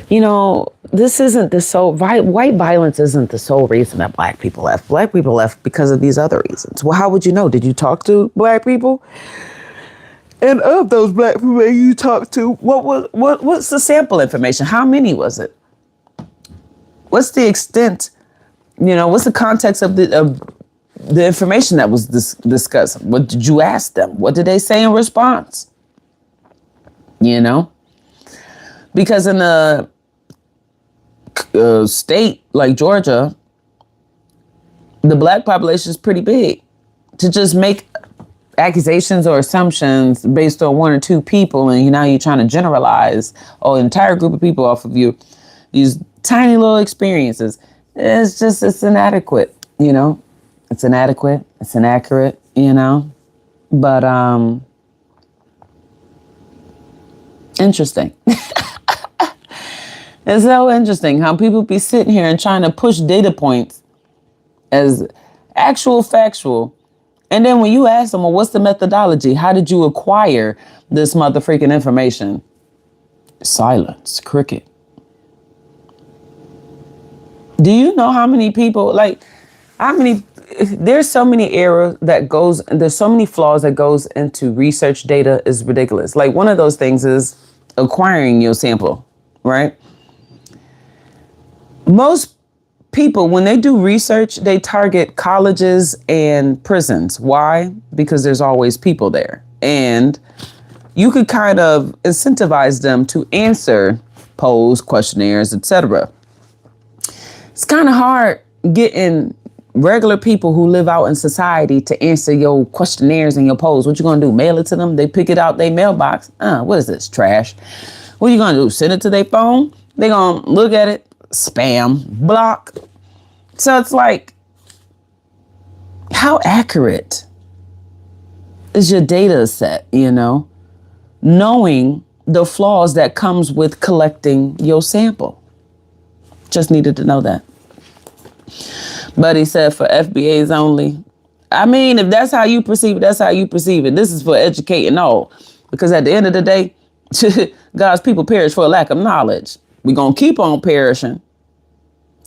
Speaker 1: you know, this isn't the sole, white violence isn't the sole reason that black people left. Black people left because of these other reasons. Well, how would you know? Did you talk to black people? And of those black people that you talked to, what's the sample information? How many was it? What's the extent? You know, what's the context of the information that was discussed? What did you ask them? What did they say in response? You know? Because in a state like Georgia, the black population is pretty big. To just make accusations or assumptions based on one or two people, and now you're trying to generalize an entire group of people off of you, these tiny little experiences, it's inadequate, you know? It's inadequate, it's inaccurate, you know? But, interesting. It's so interesting how people be sitting here and trying to push data points as actual factual. And then when you ask them, well, what's the methodology? How did you acquire this motherfucking information? Silence, cricket. Do you know how many people, there's so many errors there's so many flaws that goes into research data is ridiculous. Like one of those things is acquiring your sample, right? Most people, when they do research, they target colleges and prisons. Why? Because there's always people there. And you could kind of incentivize them to answer polls, questionnaires, etc. It's kind of hard getting regular people who live out in society to answer your questionnaires and your polls. What you gonna do? Mail it to them? They pick it out their mailbox. What is this? Trash. What are you gonna do? Send it to their phone? They gonna look at it, spam, block. So it's like, how accurate is your data set, you know? Knowing the flaws that comes with collecting your sample. Just needed to know that. But he said for FBAs only. I mean, if that's how you perceive it, that's how you perceive it. This is for educating all. Because at the end of the day, God's people perish for a lack of knowledge. We're going to keep on perishing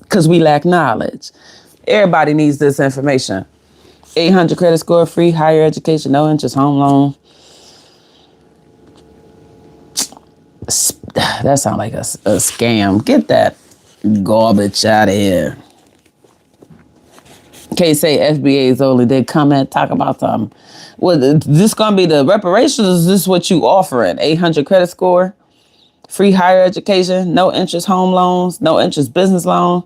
Speaker 1: because we lack knowledge. Everybody needs this information. 800 credit score, free higher education, no interest, home loan. That sounds like a scam. Get that garbage out of here. Can't say FBA's only. They come and talk about something. Well, this gonna be the reparations? Is this what you offering? 800 credit score, free higher education, no interest home loans, no interest business loan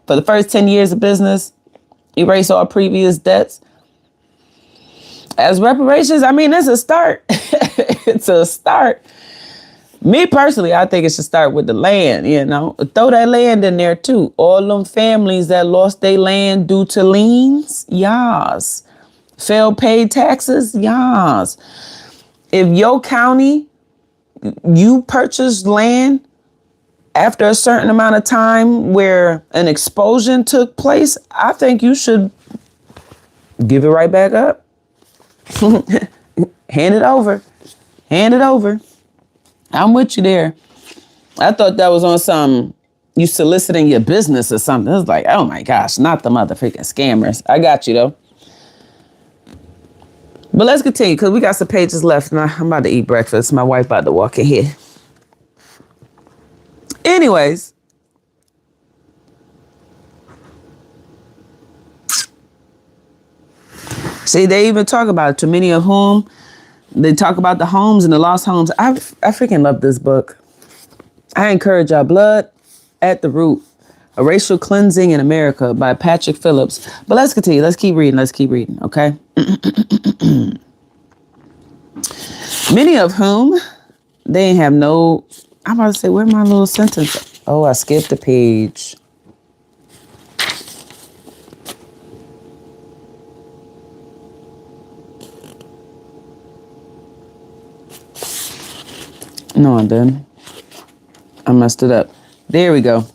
Speaker 1: for the first 10 years of business, erase all previous debts. As reparations, I mean, it's a start. It's a start. Me personally, I think it should start with the land, you know. Throw that land in there too. All them families that lost their land due to liens, yas. Failed paid taxes, yas. If your county, you purchased land after a certain amount of time where an explosion took place, I think you should give it right back up. Hand it over. Hand it over. I'm with you there. I thought that was on some, you soliciting your business or something. It was like, oh my gosh, not the motherfucking scammers. I got you though. But let's continue because we got some pages left and I'm about to eat breakfast. My wife about to walk in here. Anyways. See, they even talk about it, to many of whom they talk about the homes and the lost homes. I freaking love this book. I encourage y'all. Blood at the Root, A Racial Cleansing in America by Patrick Phillips. But let's continue. Let's keep reading. Okay? Many of whom they ain't have no, I'm about to say, where's my little sentence? Oh, I skipped a page. No, I didn't. I messed it up. There we go.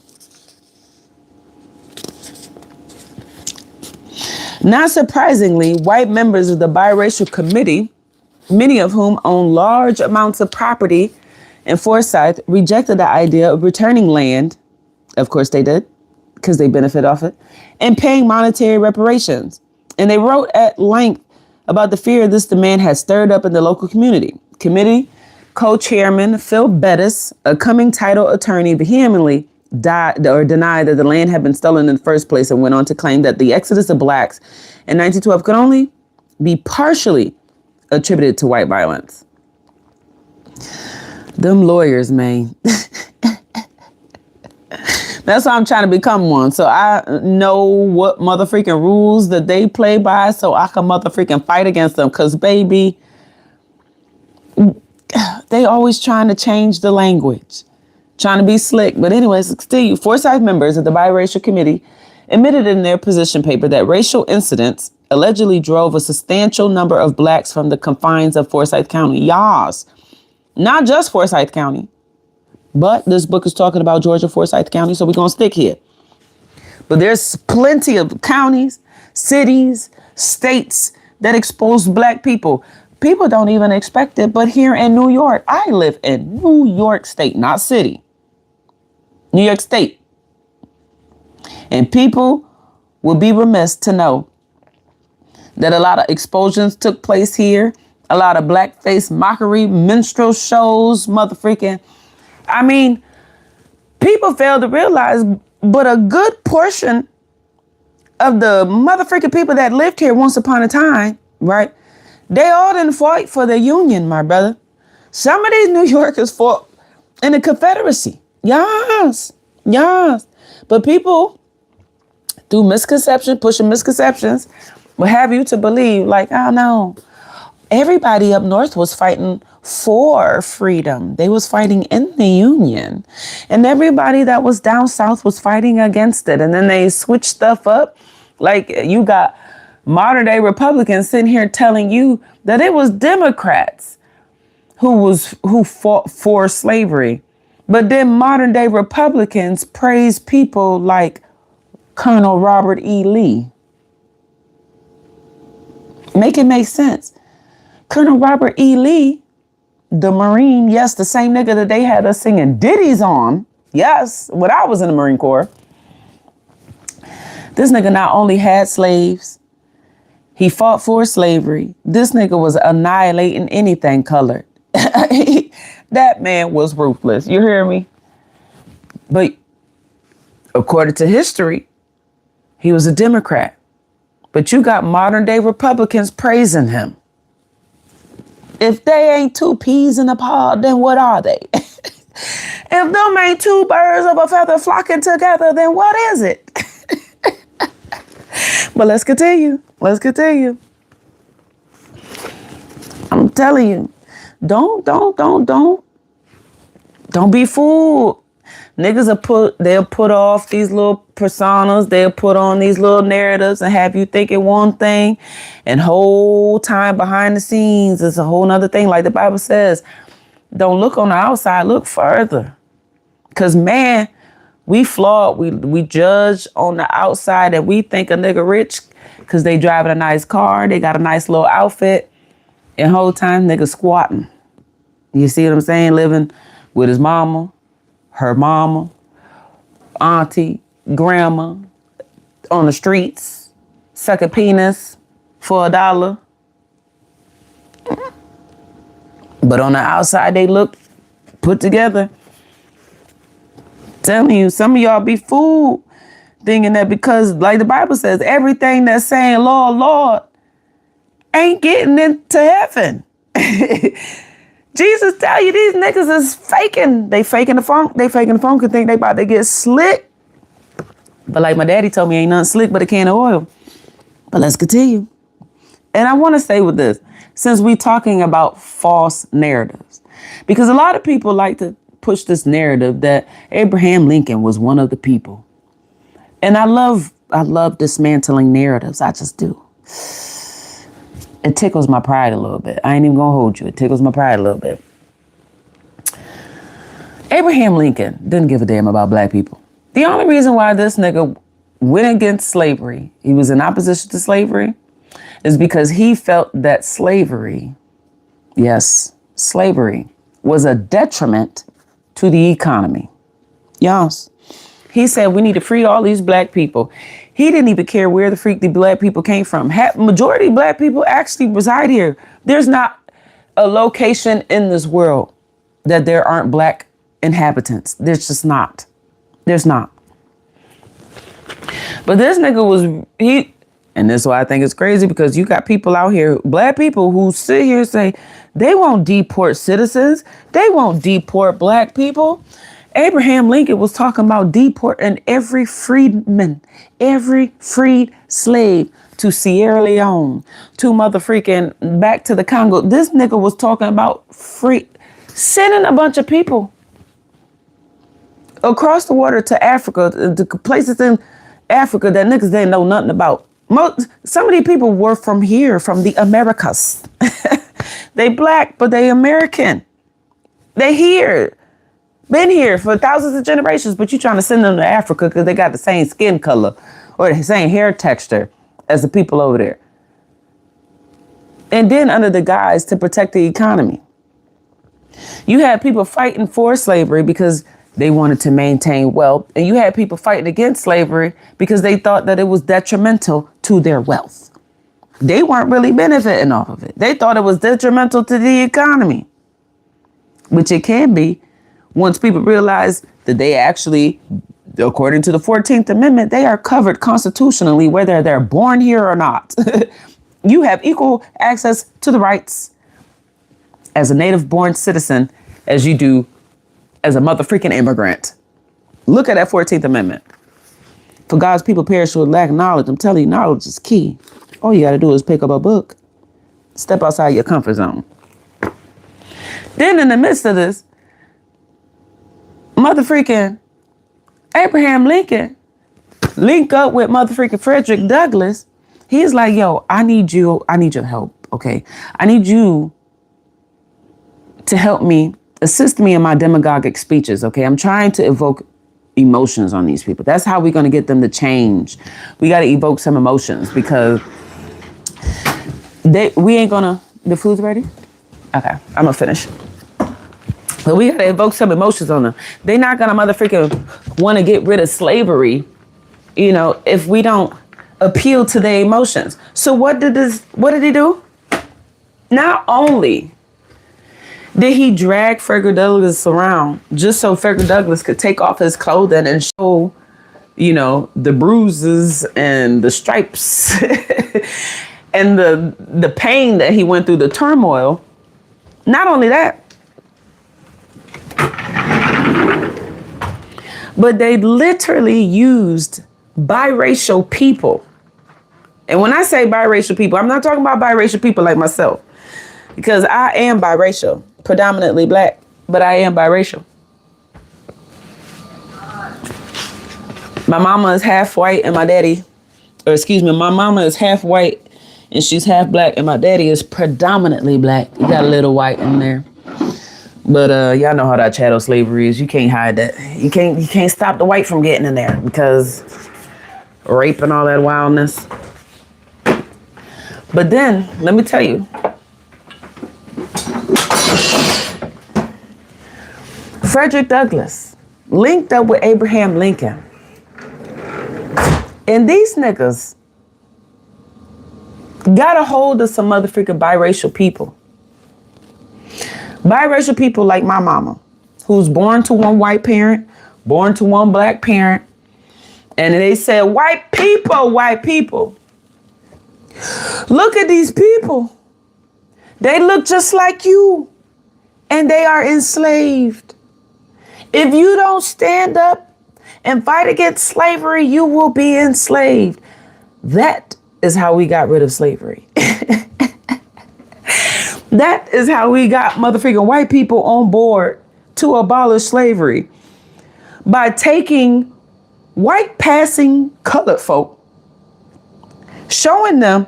Speaker 1: Not surprisingly, white members of the biracial committee, many of whom own large amounts of property in Forsyth, rejected the idea of returning land. Of course they did, because they benefit off it, and paying monetary reparations. And they wrote at length about the fear this demand had stirred up in the local community. Committee co-chairman Phil Bettis, a coming title attorney, vehemently denied that the land had been stolen in the first place, and went on to claim that the exodus of blacks in 1912 could only be partially attributed to white violence. Them lawyers, man. That's why I'm trying to become one. So I know what motherfreaking rules that they play by, so I can motherfreaking fight against them. Because, baby, they always trying to change the language, trying to be slick. But anyways, still, Forsyth members of the biracial committee admitted in their position paper that racial incidents allegedly drove a substantial number of blacks from the confines of Forsyth County. Yas, not just Forsyth County, but this book is talking about Georgia, Forsyth County, so we're going to stick here. But there's plenty of counties, cities, states that expose black people. People don't even expect it, but here in New York, I live in New York State, not city. New York State. And people will be remiss to know that a lot of explosions took place here. A lot of blackface mockery, minstrel shows, motherfreaking. I mean, people fail to realize, but a good portion of the motherfreaking people that lived here once upon a time, right? They all didn't fight for the Union, my brother. Some of these New Yorkers fought in the Confederacy. Yes. But people, through misconception, pushing misconceptions, will have you to believe, like, oh no, everybody up north was fighting for freedom. They was fighting in the Union. And everybody that was down south was fighting against it. And then they switched stuff up. Like, you got modern day Republicans sitting here telling you that it was Democrats who fought for slavery. But then modern day Republicans praise people like Colonel Robert E. Lee. Make it make sense. Colonel Robert E. Lee, the Marine, yes, the same nigga that they had us singing ditties on, yes, when I was in the Marine Corps. This nigga not only had slaves, he fought for slavery. This nigga was annihilating anything colored. That man was ruthless. You hear me? But according to history, he was a Democrat. But you got modern day Republicans praising him. If they ain't two peas in a pod, then what are they? If them ain't two birds of a feather flocking together, then what is it? But let's continue. I'm telling you, don't be fooled. Niggas they'll put off these little personas, they'll put on these little narratives and have you thinking one thing, and whole time behind the scenes is a whole nother thing. Like the Bible says, don't look on the outside, look further. Cause man, we flawed. We judge on the outside and we think a nigga rich because they driving a nice car, they got a nice little outfit, and whole time nigga squatting. You see what I'm saying? Living with his mama, her mama, auntie, grandma, on the streets, suck a penis for $1. But on the outside, they look put together. Telling you, some of y'all be fooled thinking that because, like the Bible says, everything that's saying, Lord, Lord, ain't getting into heaven. Jesus tell you these niggas is faking. They faking the funk. They faking the funk and think they about to get slick. But like my daddy told me, ain't nothing slick but a can of oil. But let's continue. And I want to say with this, since we talking about false narratives, because a lot of people like to push this narrative that Abraham Lincoln was one of the people. And I love dismantling narratives. I just do. It tickles my pride a little bit. I ain't even gonna hold you. It tickles my pride a little bit. Abraham Lincoln didn't give a damn about black people. The only reason why this nigga went against slavery, he was in opposition to slavery, is because he felt that slavery, yes, slavery, was a detriment to the economy. Yes. He said we need to free all these black people. He didn't even care where the freak the black people came from. Majority of black people actually reside here. There's not a location in this world that there aren't black inhabitants. There's just not. There's not. But this nigga was, and this is why I think it's crazy, because you got people out here, black people, who sit here and say they won't deport citizens. They won't deport black people. Abraham Lincoln was talking about deporting every freedman, every freed slave to Sierra Leone, to motherfreaking back to the Congo. This nigga was talking about sending a bunch of people across the water to Africa, to places in Africa that niggas didn't know nothing about. Some of these people were from here, from the Americas. They black, but they American. They here. Been here for thousands of generations, but you trying to send them to Africa because they got the same skin color or the same hair texture as the people over there. And then under the guise to protect the economy. You had people fighting for slavery because they wanted to maintain wealth. And you had people fighting against slavery because they thought that it was detrimental to their wealth. They weren't really benefiting off of it. They thought it was detrimental to the economy, which it can be. Once people realize that they actually, according to the 14th Amendment, they are covered constitutionally, whether they're born here or not. You have equal access to the rights as a native born citizen as you do as a motherfreaking immigrant. Look at that 14th Amendment. For God's people perish with lack of knowledge. I'm telling you, knowledge is key. All you got to do is pick up a book. Step outside your comfort zone. Then in the midst of this, motherfreaking Abraham Lincoln link up with motherfreaking Frederick Douglass. He's like, yo, I need your help. Okay. I need you to help me, assist me in my demagogic speeches. Okay. I'm trying to evoke emotions on these people. That's how we're going to get them to change. We got to evoke some emotions because we ain't gonna, the food's ready? Okay. I'm gonna finish. But we gotta evoke some emotions on them. They're not gonna motherfreaking want to get rid of slavery, if we don't appeal to their emotions. So what did he do? Not only did he drag Frederick Douglass around just so Frederick Douglass could take off his clothing and show, the bruises and the stripes and the pain that he went through, the turmoil. Not only that, but they literally used biracial people. And when I say biracial people, I'm not talking about biracial people like myself, because I am biracial, predominantly black, but I am biracial. My mama is half white and my mama is half white and she's half black and my daddy is predominantly black. You got a little white in there. But y'all know how that chattel slavery is. You can't hide that. You can't stop the white from getting in there because rape and all that wildness. But then, let me tell you, Frederick Douglass linked up with Abraham Lincoln. And these niggas got a hold of some motherfucking biracial people. Biracial people like my mama, who's born to one white parent, born to one black parent. And they said, white people. Look at these people. They look just like you, and they are enslaved. If you don't stand up and fight against slavery, you will be enslaved. That is how we got rid of slavery. That is how we got motherfucking white people on board to abolish slavery. By taking white passing colored folk, showing them,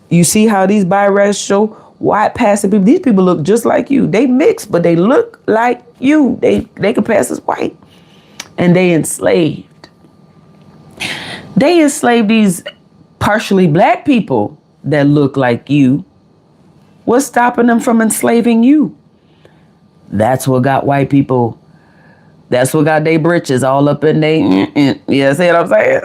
Speaker 1: you see how these biracial white passing people, these people look just like you. They mix, but they look like you. They can pass as white. And they enslaved. They enslaved these partially black people that look like you. What's stopping them from enslaving you? That's what got white people. That's what got their britches all up in they. Yeah, see what I'm saying?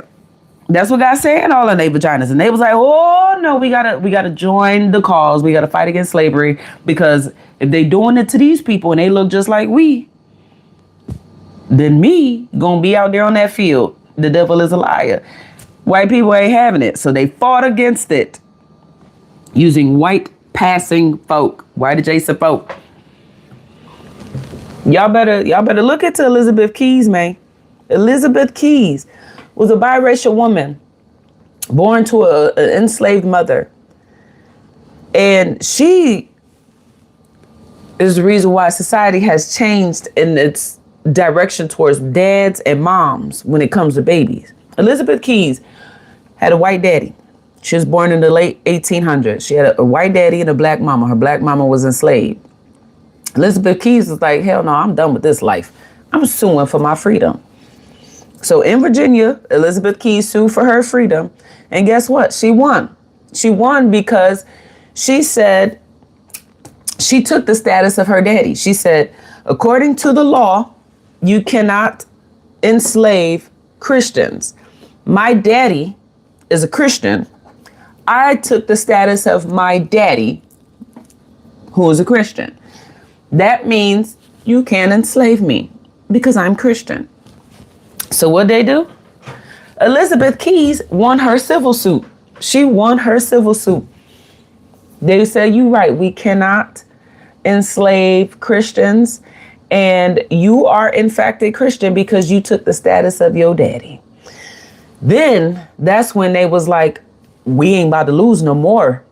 Speaker 1: That's what got saying all in their vaginas. And they was like, oh no, we gotta join the cause. We gotta fight against slavery, because if they doing it to these people and they look just like we, then me gonna be out there on that field. The devil is a liar. White people ain't having it. So they fought against it using white passing folk, white adjacent folk. Y'all better look into Elizabeth Keys, man. Elizabeth Keys was a biracial woman born to an enslaved mother. And she is the reason why society has changed in its direction towards dads and moms when it comes to babies. Elizabeth Keys had a white daddy. She was born in the late 1800s. She had a white daddy and a black mama. Her black mama was enslaved. Elizabeth Keys was like, hell no, I'm done with this life. I'm suing for my freedom. So in Virginia, Elizabeth Keys sued for her freedom. And guess what? She won. She won because she said, she took the status of her daddy. She said, according to the law, you cannot enslave Christians. My daddy is a Christian. I took the status of my daddy, who is a Christian. That means you can't enslave me because I'm Christian. So what they do? Elizabeth Keys won her civil suit. She won her civil suit. They said, you right, we cannot enslave Christians. And you are in fact a Christian because you took the status of your daddy. Then that's when they was like, we ain't about to lose no more.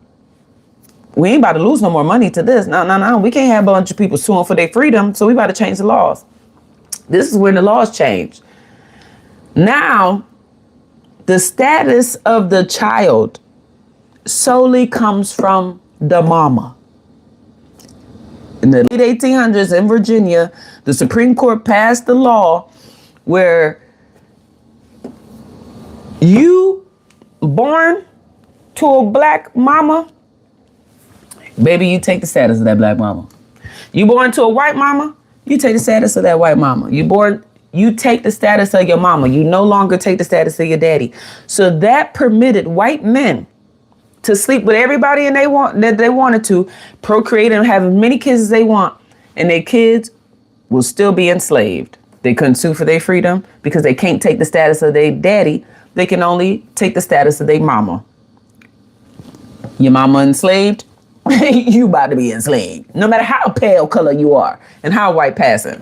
Speaker 1: We ain't about to lose no more money to this. No. We can't have a bunch of people suing for their freedom. So we about to change the laws. This is when the laws changed. Now, the status of the child solely comes from the mama. In the late 1800s in Virginia, the Supreme Court passed the law where you born to a black mama, baby, you take the status of that black mama. You born to a white mama, you take the status of that white mama. You take the status of your mama. You no longer take the status of your daddy. So that permitted white men to sleep with everybody that they wanted to, procreate and have as many kids as they want, and their kids will still be enslaved. They couldn't sue for their freedom because they can't take the status of their daddy. They can only take the status of their mama. Your mama enslaved, you about to be enslaved. No matter how pale color you are and how white passing.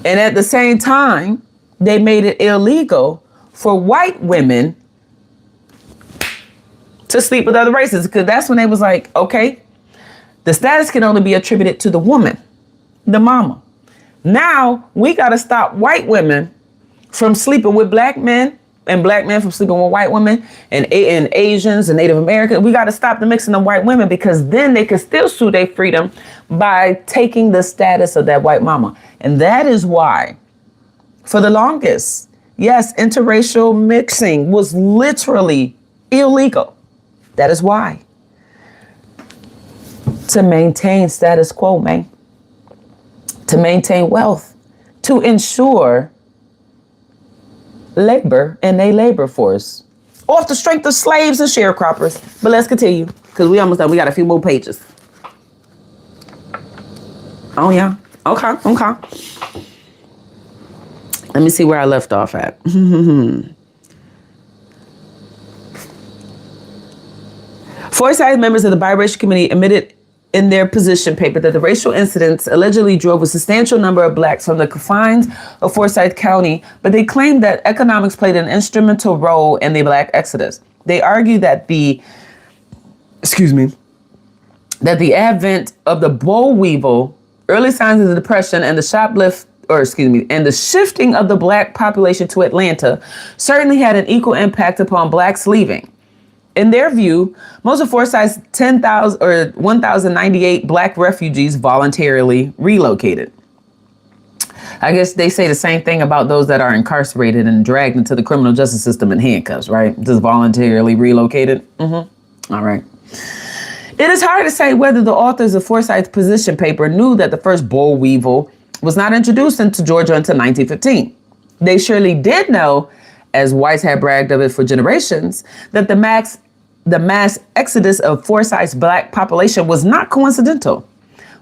Speaker 1: And at the same time, they made it illegal for white women to sleep with other races, because that's when they was like, okay, the status can only be attributed to the woman, the mama. Now we got to stop white women from sleeping with black men and black men from sleeping with white women and Asians and Native Americans. We got to stop the mixing of white women, because then they can still sue their freedom by taking the status of that white mama. And that is why, for the longest, yes, interracial mixing was literally illegal. That is why. To maintain status quo, man. To maintain wealth. To ensure labor and a labor force. Off the strength of slaves and sharecroppers. But let's continue, because we almost done. We got a few more pages. Oh, yeah. Okay. Let me see where I left off at. Forsyth members of the biracial committee admitted in their position paper that the racial incidents allegedly drove a substantial number of blacks from the confines of Forsyth County, but they claimed that economics played an instrumental role in the black exodus. They argued that the advent of the boll weevil, early signs of the depression, and the shifting of the black population to Atlanta certainly had an equal impact upon blacks leaving. In their view, most of Forsyth's 1,098 black refugees voluntarily relocated. I guess they say the same thing about those that are incarcerated and dragged into the criminal justice system in handcuffs, right? Just voluntarily relocated. All right. It is hard to say whether the authors of Forsyth's position paper knew that the first boll weevil was not introduced into Georgia until 1915. They surely did know, as whites had bragged of it for generations, that the mass exodus of Forsyth's black population was not coincidental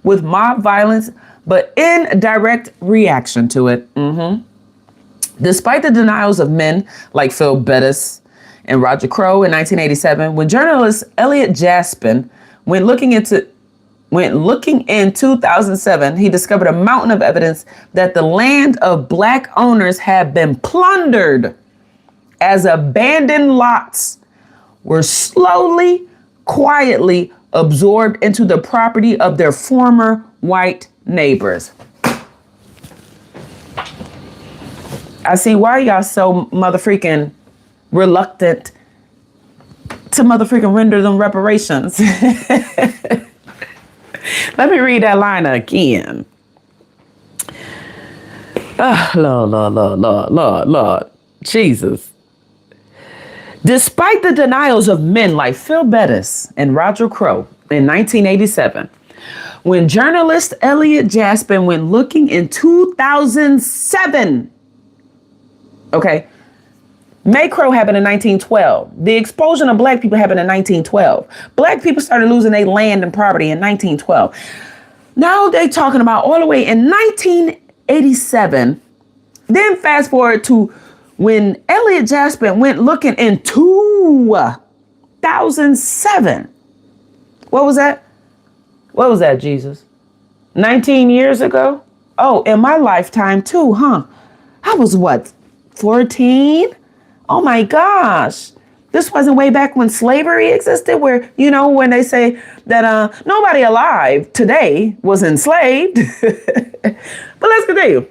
Speaker 1: with mob violence, but in direct reaction to it. Despite the denials of men like Phillips and Roger Crow in 1987, when journalist Elliot Jaspin went looking in 2007, he discovered a mountain of evidence that the land of black owners had been plundered as abandoned lots were slowly, quietly absorbed into the property of their former white neighbors. I see why y'all so motherfreaking reluctant to motherfreaking render them reparations. Let me read that line again. Oh, Lord, Jesus. Despite the denials of men like Phil Bettis and Roger Crow in 1987, when journalist Elliot Jaspin went looking in 2007, okay, May Crow happened in 1912. The expulsion of black people happened in 1912. Black people started losing their land and property in 1912. Now they talking about all the way in 1987. Then fast forward to when Elliot Jaspin went looking in 2007. What was that? What was that, Jesus? 19 years ago? Oh, in my lifetime too, huh? I was what, 14? Oh my gosh. This wasn't way back when slavery existed, where, you know, when they say that nobody alive today was enslaved. But let's continue.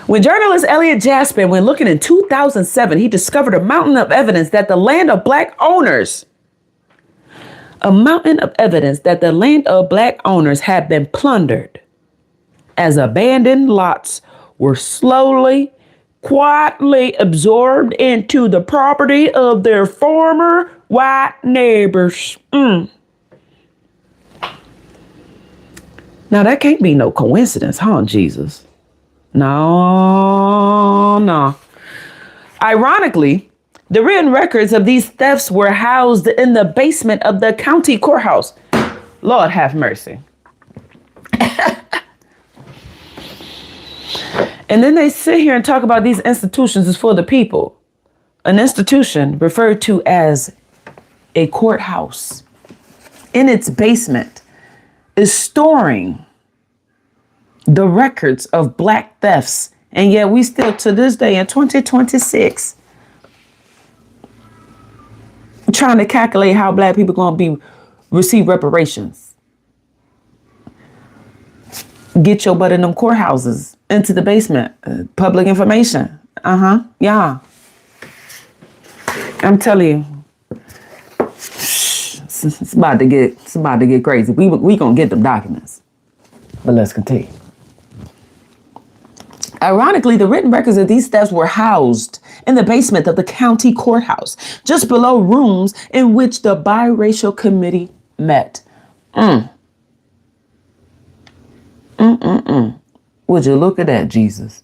Speaker 1: When journalist Elliot Jaspin went looking in 2007, he discovered a mountain of evidence that the land of black owners had been plundered as abandoned lots were slowly, quietly absorbed into the property of their former white neighbors. Now that can't be no coincidence, huh, Jesus? No. Ironically, the written records of these thefts were housed in the basement of the county courthouse. Lord have mercy. And then they sit here and talk about these institutions is for the people. An institution referred to as a courthouse in its basement is storing the records of black thefts. And yet we still to this day in 2026 trying to calculate how black people going to receive reparations. Get your butt in them courthouses, into the basement, public information. Yeah. I'm telling you, it's about to get crazy. We gonna get them documents, but let's continue. Ironically, the written records of these thefts were housed in the basement of the county courthouse, just below rooms in which the biracial committee met. Would you look at that, Jesus?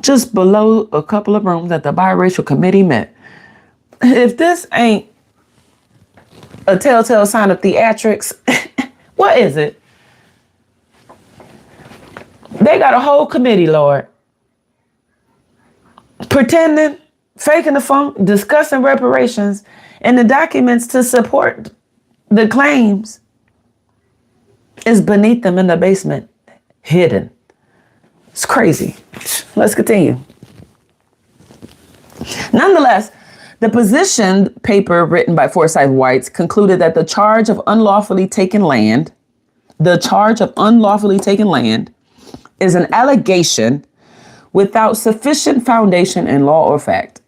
Speaker 1: Just below a couple of rooms that the biracial committee met. If this ain't a telltale sign of theatrics, what is it? They got a whole committee, Lord, pretending faking the funk, discussing reparations, and the documents to support the claims is beneath them in the basement, hidden. It's crazy. Let's continue. Nonetheless, the position paper written by Forsyth Whites concluded that the charge of unlawfully taking land is an allegation without sufficient foundation in law or fact.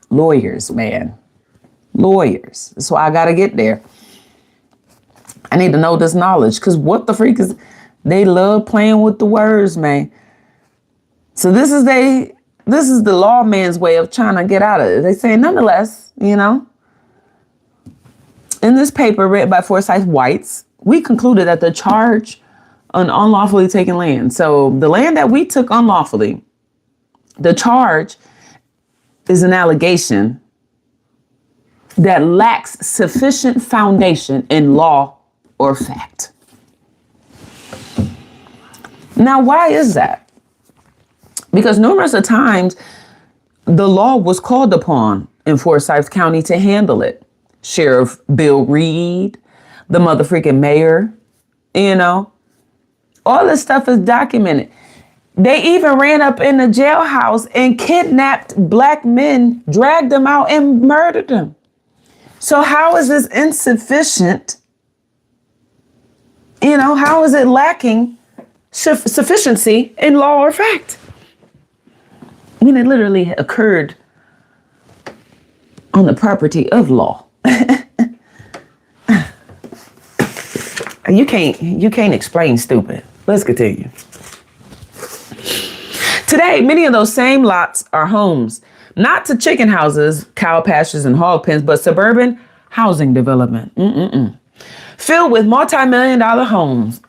Speaker 1: Lawyers, man. Lawyers. That's why I got to get there. I need to know this knowledge, because what the freak is, they love playing with the words, man. So this is the lawman's way of trying to get out of it. They say, nonetheless, in this paper written by Forsyth Whites, we concluded that the charge on unlawfully taking land. So the land that we took unlawfully, the charge is an allegation that lacks sufficient foundation in law or fact. Now, why is that? Because numerous of times the law was called upon in Forsyth County to handle it. Sheriff Bill Reed, the motherfucking mayor, all this stuff is documented. They even ran up in the jailhouse and kidnapped black men, dragged them out and murdered them. So how is this insufficient? How is it lacking sufficiency in law or fact? When it literally occurred on the property of law. You can't explain stupid. Let's continue. Today, many of those same lots are homes, not to chicken houses, cow pastures, and hog pens, but suburban housing development. Filled with multi-million-dollar homes.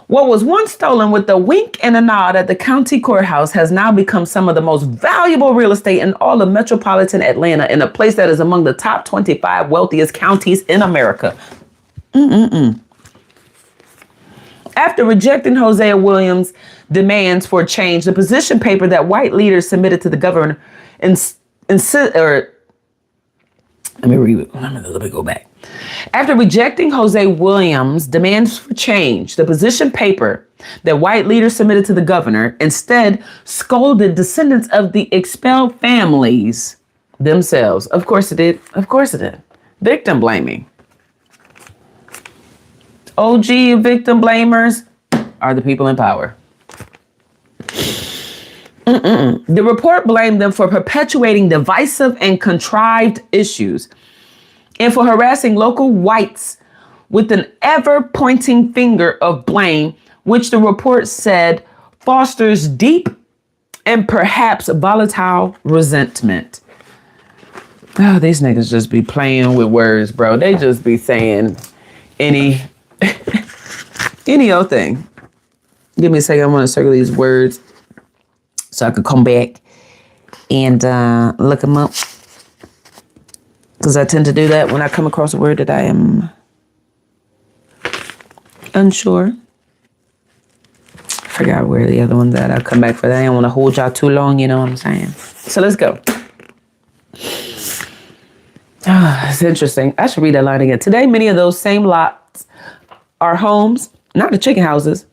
Speaker 1: What was once stolen with a wink and a nod at the county courthouse has now become some of the most valuable real estate in all of metropolitan Atlanta, in a place that is among the top 25 wealthiest counties in America. After rejecting Hosea Williams' demands for change, the position paper that white leaders submitted to the governor let me go back. After rejecting Hosea Williams' demands for change, the position paper that white leaders submitted to the governor instead scolded descendants of the expelled families themselves. Of course it did. Of course it did. Victim blaming. OG victim blamers are the people in power. The report blamed them for perpetuating divisive and contrived issues and for harassing local whites with an ever-pointing finger of blame, which the report said fosters deep and perhaps volatile resentment. Oh, these niggas just be playing with words, bro. They just be saying any old thing. Give me a second. I want to circle these words so I can come back and look them up. Because I tend to do that when I come across a word that I am unsure. I forgot where the other one's at. I'll come back for that. I don't want to hold y'all too long, you know what I'm saying? So let's go. It's interesting. I should read that line again. Today, many of those same lots are homes, not the chicken houses,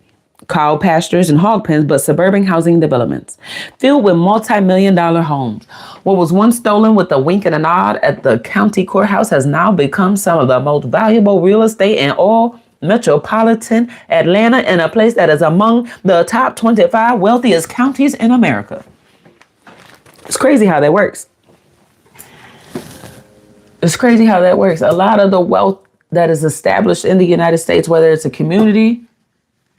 Speaker 1: cow pastures, and hog pens, but suburban housing developments filled with multi-million-dollar homes. What was once stolen with a wink and a nod at the county courthouse has now become some of the most valuable real estate in all metropolitan Atlanta, in a place that is among the top 25 wealthiest counties in America. It's crazy how that works. It's crazy how that works. A lot of the wealth that is established in the United States, whether it's a community,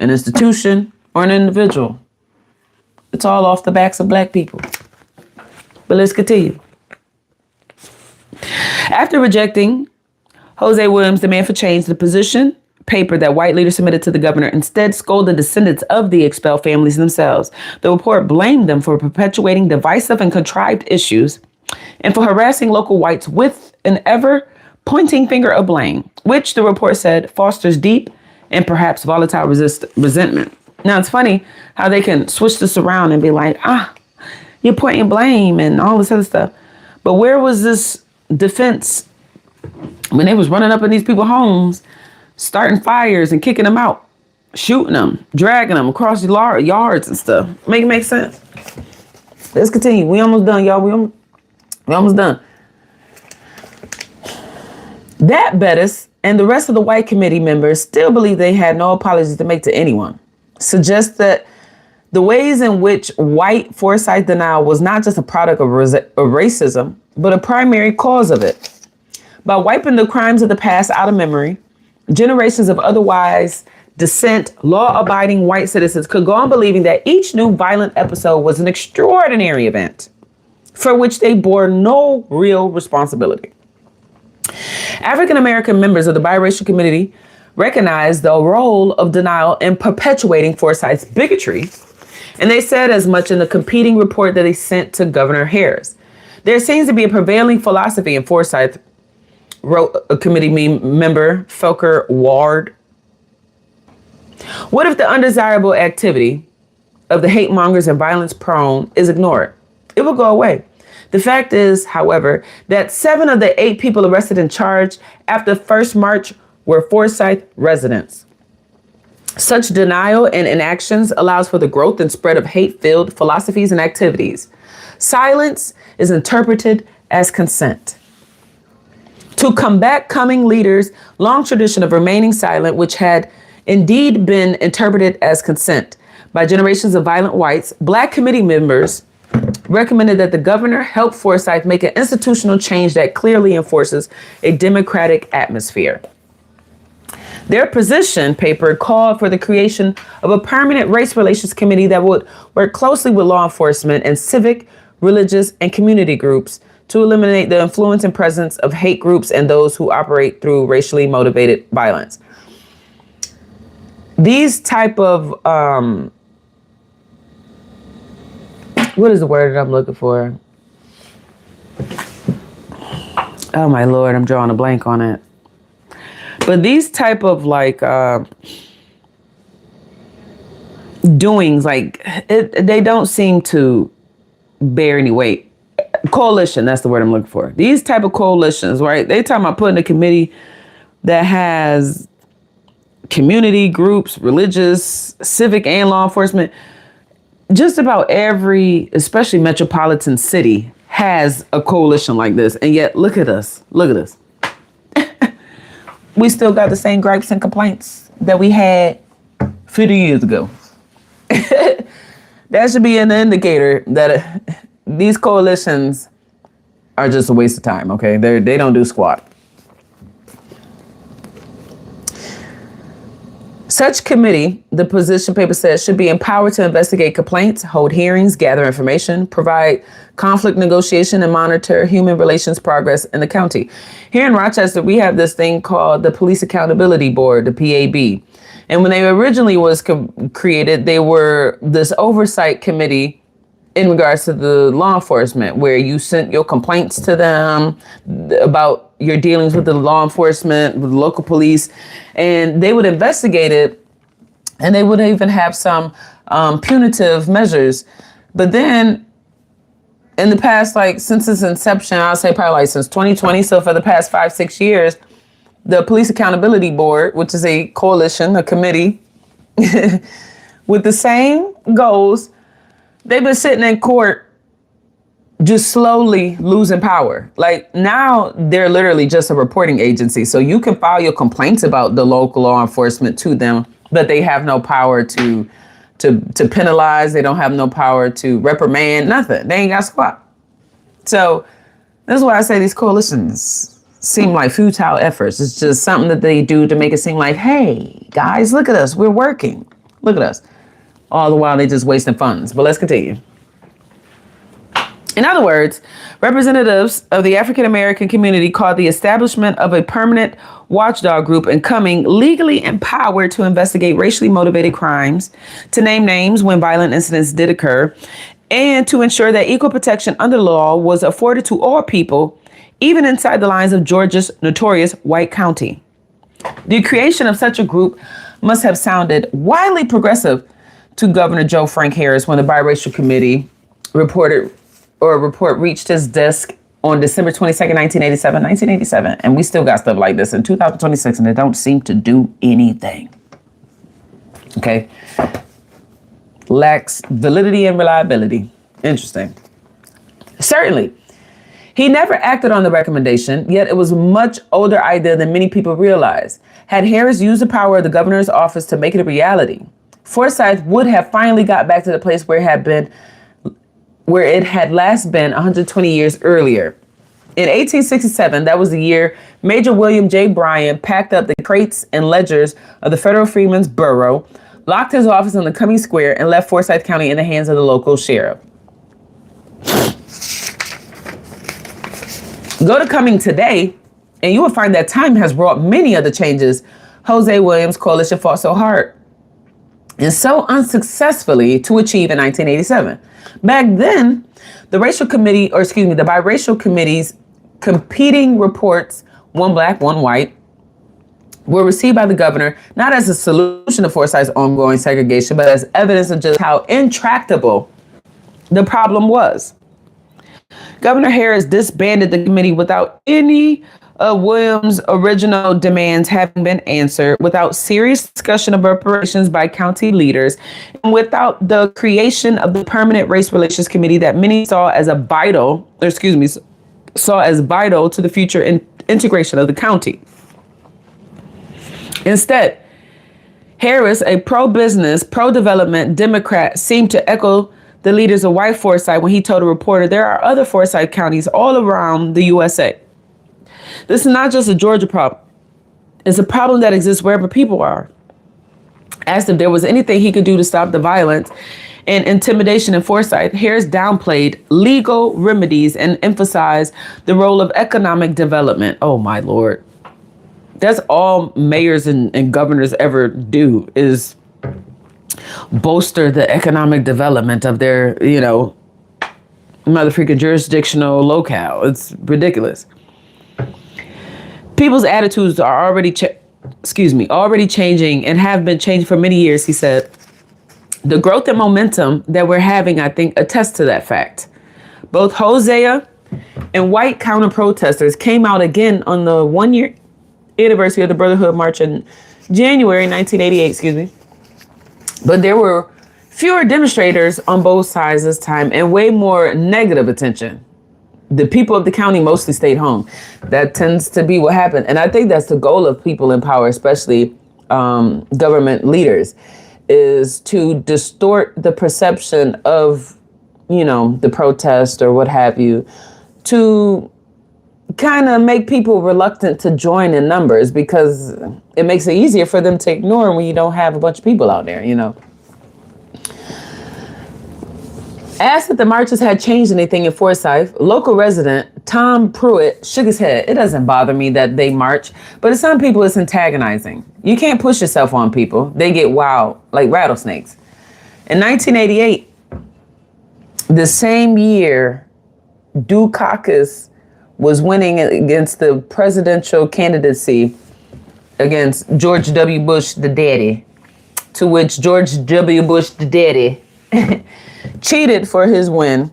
Speaker 1: an institution, or an individual, it's all off the backs of black people. But let's continue. After rejecting Hosea Williams' demand for change, the position paper that white leaders submitted to the governor instead scolded descendants of the expelled families themselves. The report blamed them for perpetuating divisive and contrived issues and for harassing local whites with an ever-pointing finger of blame, which the report said fosters deep and perhaps volatile resentment. Now, it's funny how they can switch this around and be like, you're pointing blame and all this other stuff. But where was this defense when they was running up in these people's homes, starting fires and kicking them out, shooting them, dragging them across the yards and stuff? Make it make sense. Let's continue. We almost done, y'all. We almost done. That Bettis and the rest of the white committee members still believe they had no apologies to make to anyone. Suggests that the ways in which white foresight denial was not just a product of racism, but a primary cause of it. By wiping the crimes of the past out of memory, generations of otherwise decent, law-abiding white citizens could go on believing that each new violent episode was an extraordinary event for which they bore no real responsibility. African-American members of the biracial community recognized the role of denial in perpetuating Forsyth's bigotry, and they said as much in the competing report that they sent to Governor Harris. There seems to be a prevailing philosophy in Forsyth, wrote a committee member, Felker Ward. What if the undesirable activity of the hate mongers and violence prone is ignored? It will go away. The fact is, however, that 7 of the 8 people arrested and charged after the first march were Forsyth residents. Such denial and inactions allows for the growth and spread of hate-filled philosophies and activities. Silence is interpreted as consent. To combat coming leaders' long tradition of remaining silent, which had indeed been interpreted as consent by generations of violent whites, Black committee members recommended that the governor help Forsyth make an institutional change that clearly enforces a democratic atmosphere. Their position paper called for the creation of a permanent race relations committee that would work closely with law enforcement and civic, religious, and community groups to eliminate the influence and presence of hate groups and those who operate through racially motivated violence. These type of, what is the word that I'm looking for? Oh my Lord, I'm drawing a blank on it. But these type of doings, they don't seem to bear any weight. Coalition, that's the word I'm looking for. These type of coalitions, right? They talking about putting a committee that has community groups, religious, civic, and law enforcement. Just about every, especially metropolitan city, has a coalition like this. And yet, look at us. Look at us. We still got the same gripes and complaints that we had 50 years ago. That should be an indicator that these coalitions are just a waste of time, okay? They don't do squat. Such committee, the position paper says, should be empowered to investigate complaints, hold hearings, gather information, provide conflict negotiation, and monitor human relations progress in the county. Here in Rochester, we have this thing called the Police Accountability Board, the PAB. And when they originally was created, they were this oversight committee in regards to the law enforcement, where you sent your complaints to them about your dealings with the law enforcement, with the local police, and they would investigate it, and they would even have some punitive measures. But then in the past, since its inception, I'll say probably since 2020, so for the past 5-6 years, the Police Accountability Board, which is a coalition, a committee, with the same goals, they've been sitting in court just slowly losing power. Now they're literally just a reporting agency. So you can file your complaints about the local law enforcement to them, but they have no power to penalize. They don't have no power to reprimand, nothing. They ain't got squat. So this is why I say these coalitions seem like futile efforts. It's just something that they do to make it seem like, hey, guys, look at us. We're working. Look at us. All the while they just wasting funds. But let's continue. In other words, representatives of the African-American community called the establishment of a permanent watchdog group and coming legally empowered to investigate racially motivated crimes, to name names when violent incidents did occur, and to ensure that equal protection under the law was afforded to all people, even inside the lines of Georgia's notorious White County. The creation of such a group must have sounded widely progressive to Governor Joe Frank Harris when the biracial committee reported, or a report reached his desk on December 22nd, 1987, and we still got stuff like this in 2026, and they don't seem to do anything. Okay. Lacks validity and reliability. Interesting. Certainly, he never acted on the recommendation, yet it was a much older idea than many people realize. Had Harris used the power of the governor's office to make it a reality, Forsyth would have finally got back to the place where it had last been 120 years earlier. In 1867, that was the year Major William J. Bryan packed up the crates and ledgers of the Federal Freedmen's Bureau, locked his office on the Cumming Square, and left Forsyth County in the hands of the local sheriff. Go to Cumming today, and you will find that time has wrought many of the changes Jose Williams' coalition fought so hard and so unsuccessfully to achieve in 1987. Back then, the biracial committee's competing reports, one black, one white, were received by the governor not as a solution to Forsyth's ongoing segregation, but as evidence of just how intractable the problem was. Governor Harris disbanded the committee without any of Williams' original demands having been answered, without serious discussion of reparations by county leaders, and without the creation of the permanent race relations committee that many saw as vital to the future integration of the county. Instead, Harris, a pro-business, pro-development Democrat, seemed to echo the leaders of white Forsyth when he told a reporter there are other Forsyth counties all around the USA. This is not just a Georgia problem. It's a problem that exists wherever people are. Asked if there was anything he could do to stop the violence and intimidation in Forsyth, Harris downplayed legal remedies and emphasized the role of economic development. Oh, my Lord. That's all mayors and governors ever do, is bolster the economic development of their, motherfucking jurisdictional locale. It's ridiculous. People's attitudes are already changing and have been changing for many years, he said. The growth and momentum that we're having, I think, attests to that fact. Both Hosea and white counter-protesters came out again on the one-year anniversary of the Brotherhood March in January 1988, But there were fewer demonstrators on both sides this time and way more negative attention. The people of the county mostly stayed home. That tends to be what happened. And I think that's the goal of people in power, especially government leaders, is to distort the perception of, the protest or what have you, to kind of make people reluctant to join in numbers, because it makes it easier for them to ignore when you don't have a bunch of people out there, Asked if the marches had changed anything in Forsyth, local resident Tom Pruitt shook his head. It doesn't bother me that they march, but to some people it's antagonizing. You can't push yourself on people. They get wild like rattlesnakes. In 1988, the same year Dukakis was winning against the presidential candidacy against George W. Bush, the daddy, to which George W. Bush, the daddy, cheated for his win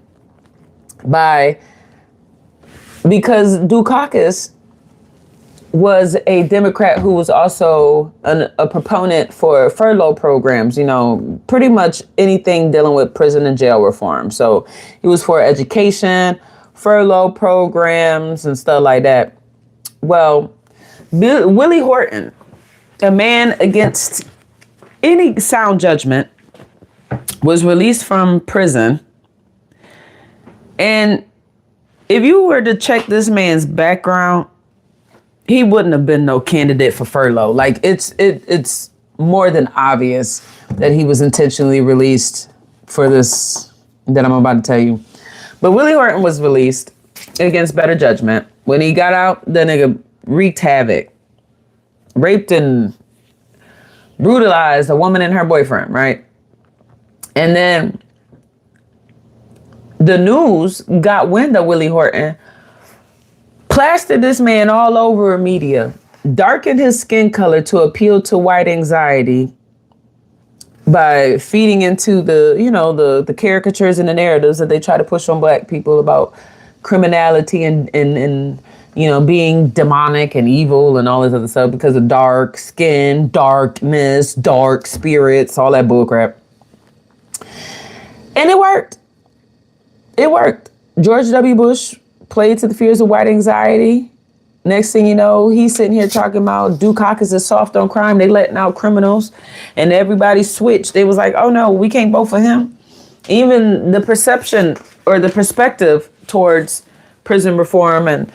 Speaker 1: because Dukakis was a Democrat who was also a proponent for furlough programs, pretty much anything dealing with prison and jail reform. So he was for education, furlough programs, and stuff like that. Well, Willie Horton, a man against any sound judgment, was released from prison. And if you were to check this man's background, he wouldn't have been no candidate for furlough. Like, it's more than obvious that he was intentionally released for this that I'm about to tell you. But Willie Horton was released against better judgment. When he got out, the nigga wreaked havoc, raped and brutalized a woman and her boyfriend, right? And then the news got wind of Willie Horton, plastered this man all over media, darkened his skin color to appeal to white anxiety, by feeding into the caricatures and the narratives that they try to push on black people about criminality and being demonic and evil and all this other stuff because of dark skin, darkness, dark spirits, all that bullcrap. And it worked. It worked. George W. Bush played to the fears of white anxiety. Next thing you know, he's sitting here talking about Dukakis is soft on crime. They letting out criminals, and everybody switched. They was like, oh no, we can't vote for him. Even the perception or the perspective towards prison reform and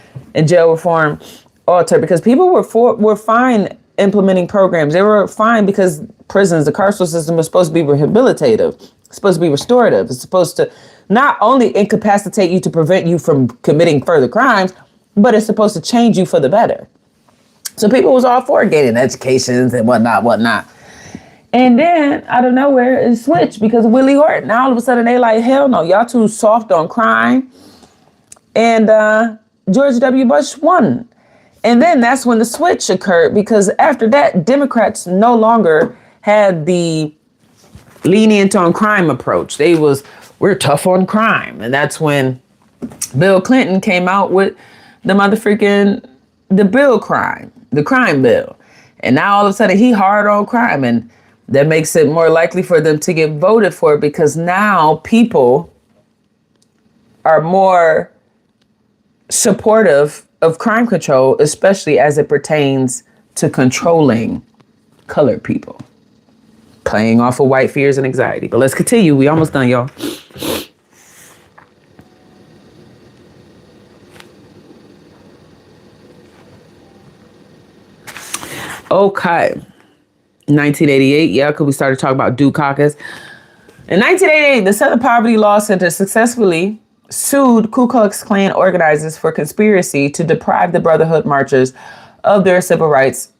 Speaker 1: jail reform altered because people were fine implementing programs. They were fine because prisons, the carceral system was supposed to be rehabilitative. It's supposed to be restorative. It's supposed to not only incapacitate you to prevent you from committing further crimes, but it's supposed to change you for the better. So people was all for gaining educations and whatnot. And then out of nowhere it switched because of Willie Horton. Now all of a sudden they like, hell no, y'all too soft on crime. And George W. Bush won. And then that's when the switch occurred because after that, Democrats no longer had the lenient on crime approach. We're tough on crime. And that's when Bill Clinton came out with the crime bill. And now all of a sudden he hard on crime. And that makes it more likely for them to get voted for because now people are more supportive of crime control, especially as it pertains to controlling colored people. Playing off of white fears and anxiety. But let's continue. We almost done, y'all. Okay. 1988, yeah, because we started talking about Dukakis. In 1988, the Southern Poverty Law Center successfully sued Ku Klux Klan organizers for conspiracy to deprive the Brotherhood marchers of their civil rights.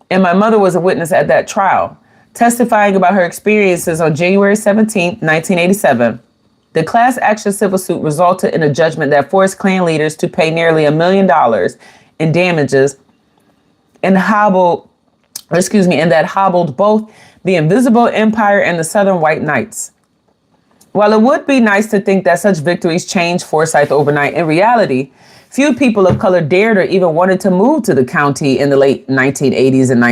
Speaker 1: And my mother was a witness at that trial, testifying about her experiences on January 17, 1987. The class action civil suit resulted in a judgment that forced Klan leaders to pay nearly $1 million in damages and that hobbled both the Invisible Empire and the Southern White Knights. While it would be nice to think that such victories changed Forsyth overnight, in reality, few people of color dared or even wanted to move to the county in the late 1980s and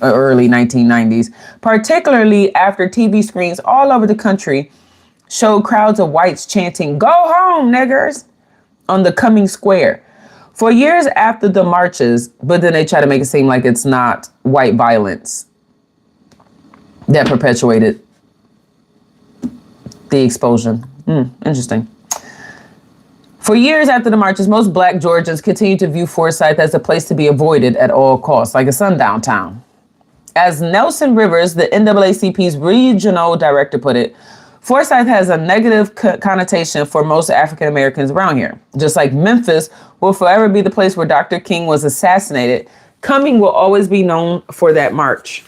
Speaker 1: early 1990s, particularly after TV screens all over the country showed crowds of whites chanting, "Go home, niggers," on the Cumming Square. For years after the marches, but then they try to make it seem like it's not white violence that perpetuated the explosion. Interesting. For years after the marches, most black Georgians continued to view Forsyth as a place to be avoided at all costs, like a sundown town. As Nelson Rivers, the NAACP's regional director, put it, Forsyth has a negative connotation for most African Americans around here. Just like Memphis will forever be the place where Dr. King was assassinated, Cumming will always be known for that march.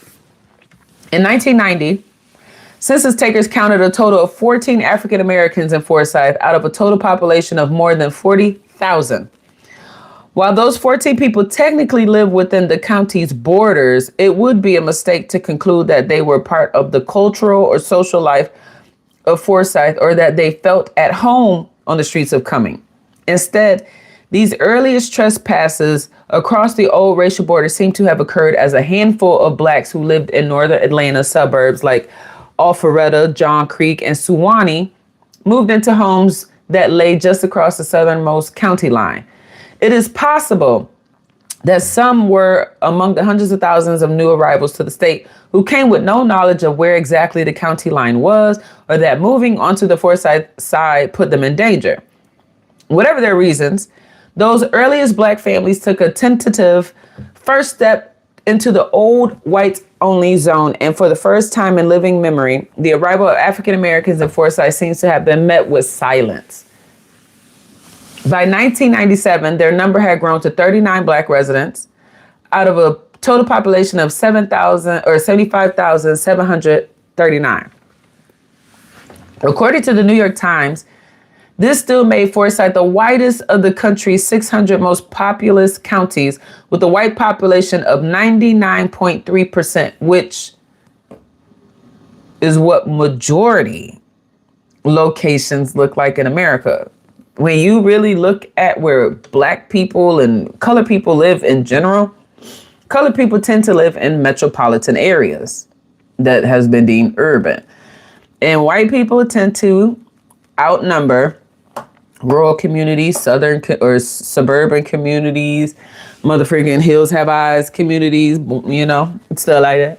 Speaker 1: In 1990, census takers counted a total of 14 African Americans in Forsyth out of a total population of more than 40,000. While those 14 people technically live within the county's borders, it would be a mistake to conclude that they were part of the cultural or social life of Forsyth or that they felt at home on the streets of Cumming. Instead, these earliest trespasses across the old racial border seem to have occurred as a handful of blacks who lived in northern Atlanta suburbs like Alpharetta, John Creek, and Suwanee moved into homes that lay just across the southernmost county line. It is possible that some were among the hundreds of thousands of new arrivals to the state who came with no knowledge of where exactly the county line was, or that moving onto the Forsyth side put them in danger. Whatever their reasons, those earliest black families took a tentative first step into the old white-only zone, and for the first time in living memory, the arrival of African Americans in Forsyth seems to have been met with silence. By 1997, their number had grown to 39 black residents out of a total population of 75,739. According to the New York Times, this still made Forsyth the whitest of the country's 600 most populous counties, with a white population of 99.3%, which is what majority locations look like in America. When you really look at where black people and colored people live in general, colored people tend to live in metropolitan areas that has been deemed urban. And white people tend to outnumber rural communities, southern or suburban communities, motherfucking hills have eyes communities, stuff like that.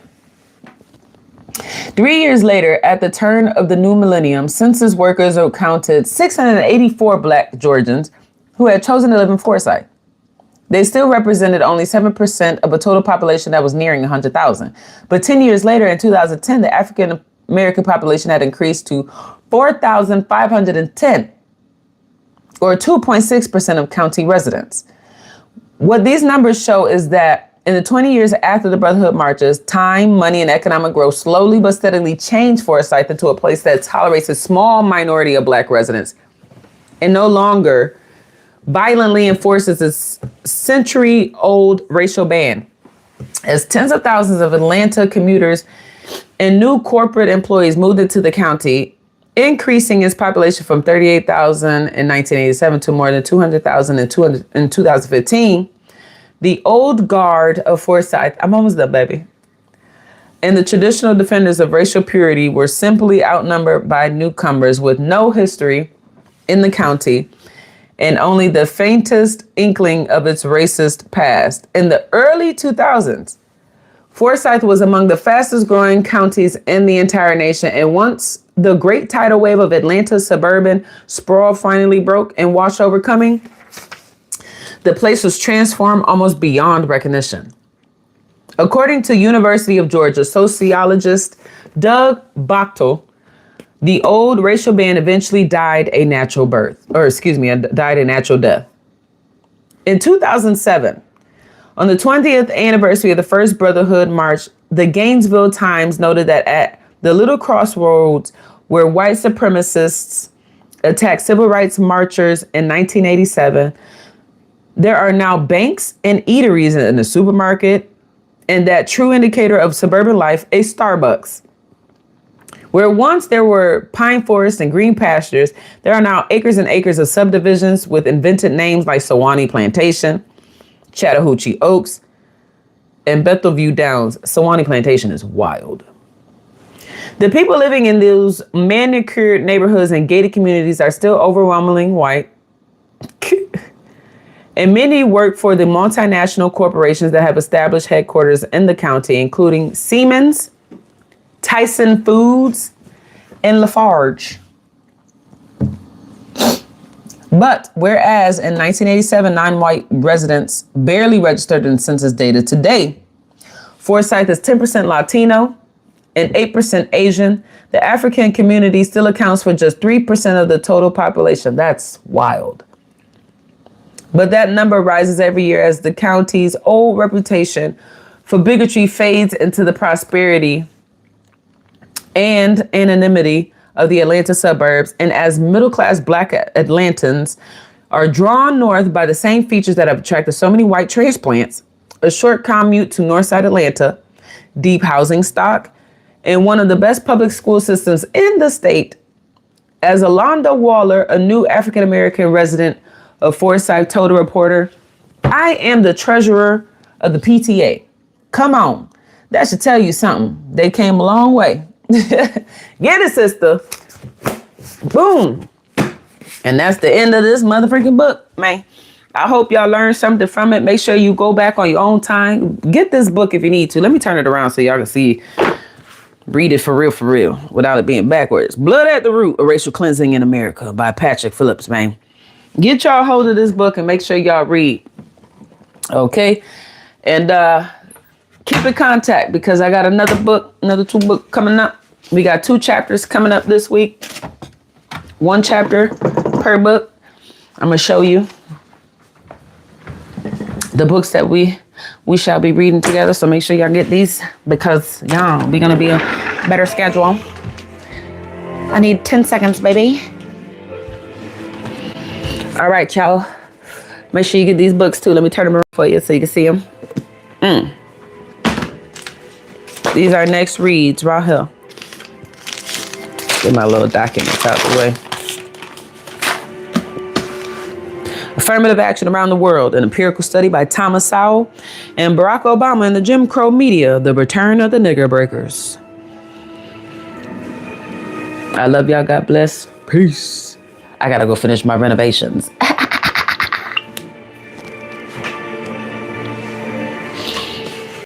Speaker 1: 3 years later, at the turn of the new millennium, census workers counted 684 black Georgians who had chosen to live in Forsyth. They still represented only 7% of a total population that was nearing 100,000. But 10 years later, in 2010, the African American population had increased to 4,510, or 2.6% of county residents. What these numbers show is that in the 20 years after the Brotherhood marches, time, money, and economic growth slowly but steadily changed Forsyth into a place that tolerates a small minority of black residents and no longer violently enforces its century-old racial ban. As tens of thousands of Atlanta commuters and new corporate employees moved into the county, increasing its population from 38,000 in 1987 to more than 200,000 in 2015, the old guard of Forsyth, I'm almost done, baby, and the traditional defenders of racial purity were simply outnumbered by newcomers with no history in the county and only the faintest inkling of its racist past. In the early 2000s, Forsyth was among the fastest growing counties in the entire nation. And once the great tidal wave of Atlanta's suburban sprawl finally broke and washed over coming, the place was transformed almost beyond recognition. According to University of Georgia sociologist Doug Bachtel, the old racial ban eventually died a natural death. In 2007, on the 20th anniversary of the first Brotherhood March, the Gainesville Times noted that at the little crossroads where white supremacists attacked civil rights marchers in 1987, there are now banks and eateries in the supermarket, and that true indicator of suburban life, a Starbucks. Where once there were pine forests and green pastures, there are now acres and acres of subdivisions with invented names like Sewanee Plantation, Chattahoochee Oaks, and Bethelview Downs. Sewanee Plantation is wild. The people living in those manicured neighborhoods and gated communities are still overwhelmingly white. And many work for the multinational corporations that have established headquarters in the county, including Siemens, Tyson Foods, and Lafarge. But whereas in 1987, non-white residents barely registered in census data, today, Forsyth is 10% Latino and 8% Asian. The African community still accounts for just 3% of the total population. That's wild. But that number rises every year as the county's old reputation for bigotry fades into the prosperity and anonymity of the Atlanta suburbs, and as middle-class black Atlantans are drawn north by the same features that have attracted so many white transplants: a short commute to Northside Atlanta, deep housing stock, and one of the best public school systems in the state. As Alonda Waller, a new African-American resident of Forsyth, told a reporter, "I am the treasurer of the PTA. Come on, that should tell you something. They came a long way." Get it, sister. Boom. And that's the end of this motherfucking book, man. I hope y'all learned something from it. Make sure you go back on your own time. Get this book if you need to. Let me turn it around so y'all can see. Read it for real, without it being backwards. Blood at the Root, A Racial Cleansing in America by Patrick Phillips, man. Get y'all hold of this book and make sure y'all read. Okay? And keep in contact because I got another two books coming up. We got 2 chapters coming up this week. 1 chapter per book. I'm going to show you the books that we shall be reading together. So make sure y'all get these because y'all, we're going to be a better schedule. I need 10 seconds, baby. All right, y'all. Make sure you get these books too. Let me turn them around for you so you can see them. These are next reads right here. Get my little documents out the way. Affirmative Action Around the World, an empirical study by Thomas Sowell and Barack Obama and the Jim Crow media, The Return of the Nigger Breakers. I love y'all. God bless. Peace. I gotta go finish my renovations.